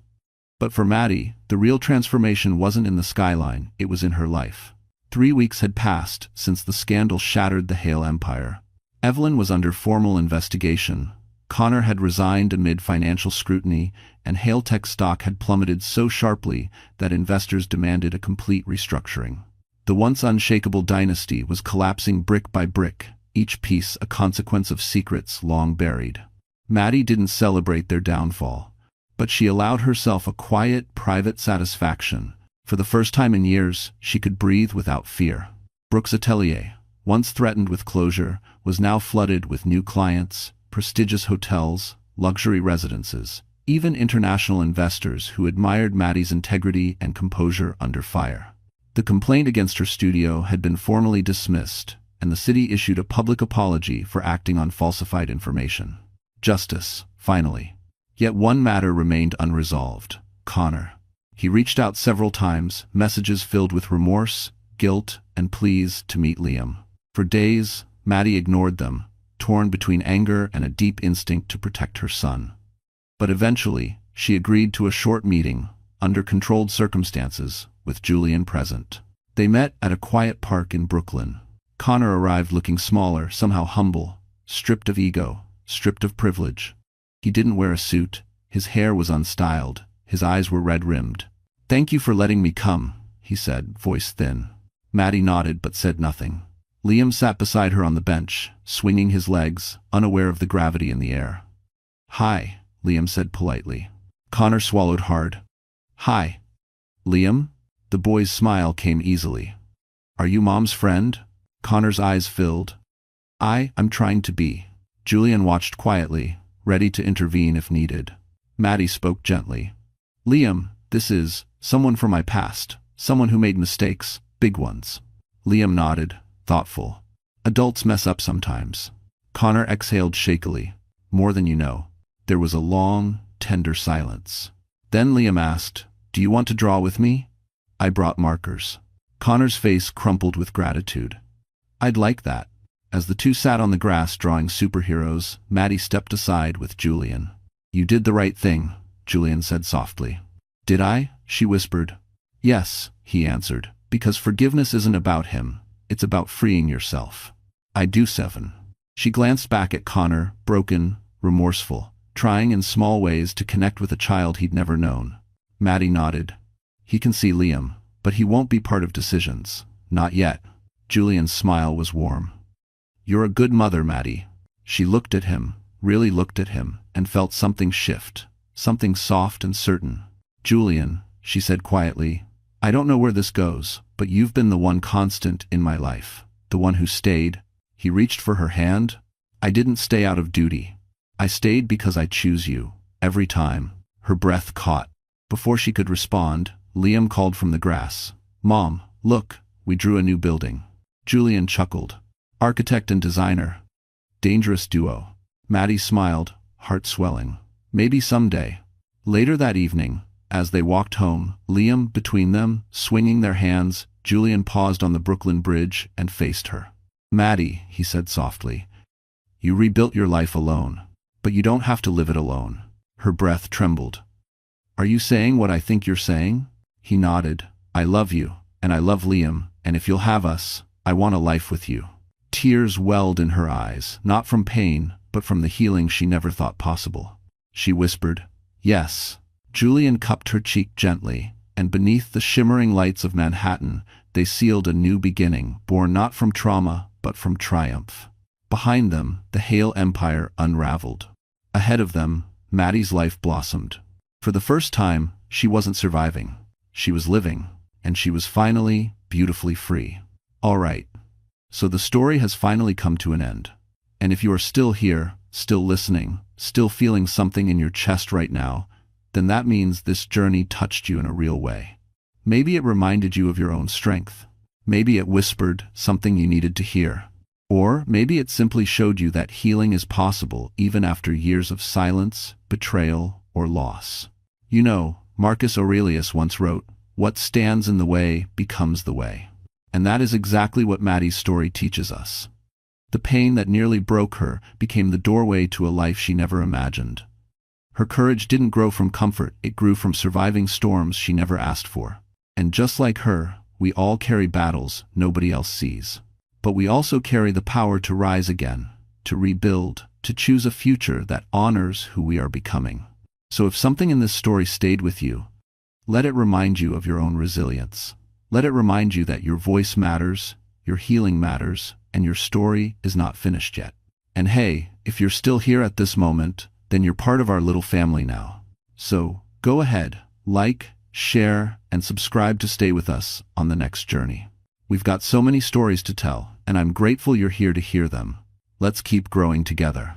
[SPEAKER 1] But for Maddie, the real transformation wasn't in the skyline, it was in her life. 3 weeks had passed since the scandal shattered the Hale empire. Evelyn was under formal investigation. Connor had resigned amid financial scrutiny, and Hale Tech stock had plummeted so sharply that investors demanded a complete restructuring. The once unshakable dynasty was collapsing brick by brick, each piece a consequence of secrets long buried. Maddie didn't celebrate their downfall, but she allowed herself a quiet, private satisfaction. For the first time in years, she could breathe without fear. Brooks Atelier, once threatened with closure, was now flooded with new clients, prestigious hotels, luxury residences, even international investors who admired Maddie's integrity and composure under fire. The complaint against her studio had been formally dismissed, and the city issued a public apology for acting on falsified information. Justice, finally. Yet one matter remained unresolved: Connor. He reached out several times, messages filled with remorse, guilt, and pleas to meet Liam. For days, Maddie ignored them, torn between anger and a deep instinct to protect her son. But eventually, she agreed to a short meeting, under controlled circumstances, with Julian present. They met at a quiet park in Brooklyn. Connor arrived looking smaller, somehow humble, stripped of ego, stripped of privilege. He didn't wear a suit, his hair was unstyled, his eyes were red-rimmed. "Thank you for letting me come," he said, voice thin. Maddie nodded but said nothing. Liam sat beside her on the bench, swinging his legs, unaware of the gravity in the air. "Hi," Liam said politely. Connor swallowed hard. "Hi. Liam?" The boy's smile came easily. "Are you Mom's friend?" Connor's eyes filled. I'm trying to be." Julian watched quietly, ready to intervene if needed. Maddie spoke gently. "Liam, this is someone from my past, someone who made mistakes, big ones." Liam nodded, thoughtful. "Adults mess up sometimes." Connor exhaled shakily. "More than you know." There was a long, tender silence. Then Liam asked, "Do you want to draw with me?" "I brought markers." Connor's face crumpled with gratitude. "I'd like that." As the two sat on the grass drawing superheroes, Maddie stepped aside with Julian. "You did the right thing," Julian said softly. "Did I?" she whispered. "Yes," he answered, "because forgiveness isn't about him, it's about freeing yourself." "I do, Seven." She glanced back at Connor, broken, remorseful, trying in small ways to connect with a child he'd never known. Maddie nodded. "He can see Liam, but he won't be part of decisions. Not yet." Julian's smile was warm. "You're a good mother, Maddie." She looked at him, really looked at him, and felt something shift, something soft and certain. "Julian," she said quietly, "I don't know where this goes, but you've been the one constant in my life, the one who stayed." He reached for her hand. "I didn't stay out of duty. I stayed because I choose you, every time." Her breath caught. Before she could respond, Liam called from the grass. "Mom, look, we drew a new building." Julian chuckled. "Architect and designer. Dangerous duo." Maddie smiled, heart swelling. "Maybe someday." Later that evening, as they walked home, Liam between them, swinging their hands, Julian paused on the Brooklyn Bridge and faced her. "Maddie," he said softly, "you rebuilt your life alone, but you don't have to live it alone." Her breath trembled. "Are you saying what I think you're saying?" He nodded. "I love you, and I love Liam, and if you'll have us, I want a life with you." Tears welled in her eyes, not from pain, but from the healing she never thought possible. She whispered, "Yes." Julian cupped her cheek gently, and beneath the shimmering lights of Manhattan, they sealed a new beginning, born not from trauma, but from triumph. Behind them, the Hale Empire unraveled. Ahead of them, Maddie's life blossomed. For the first time, she wasn't surviving. She was living, and she was finally, beautifully free. All right. So the story has finally come to an end. And if you are still here, still listening, still feeling something in your chest right now, then that means this journey touched you in a real way. Maybe it reminded you of your own strength. Maybe it whispered something you needed to hear. Or maybe it simply showed you that healing is possible even after years of silence, betrayal, or loss. You know, Marcus Aurelius once wrote, "What stands in the way becomes the way." And that is exactly what Maddie's story teaches us. The pain that nearly broke her became the doorway to a life she never imagined. Her courage didn't grow from comfort, it grew from surviving storms she never asked for. And just like her, we all carry battles nobody else sees. But we also carry the power to rise again, to rebuild, to choose a future that honors who we are becoming. So if something in this story stayed with you, let it remind you of your own resilience. Let it remind you that your voice matters, your healing matters, and your story is not finished yet. And hey, if you're still here at this moment, then you're part of our little family now. So, go ahead, like, share, and subscribe to stay with us on the next journey. We've got so many stories to tell, and I'm grateful you're here to hear them. Let's keep growing together.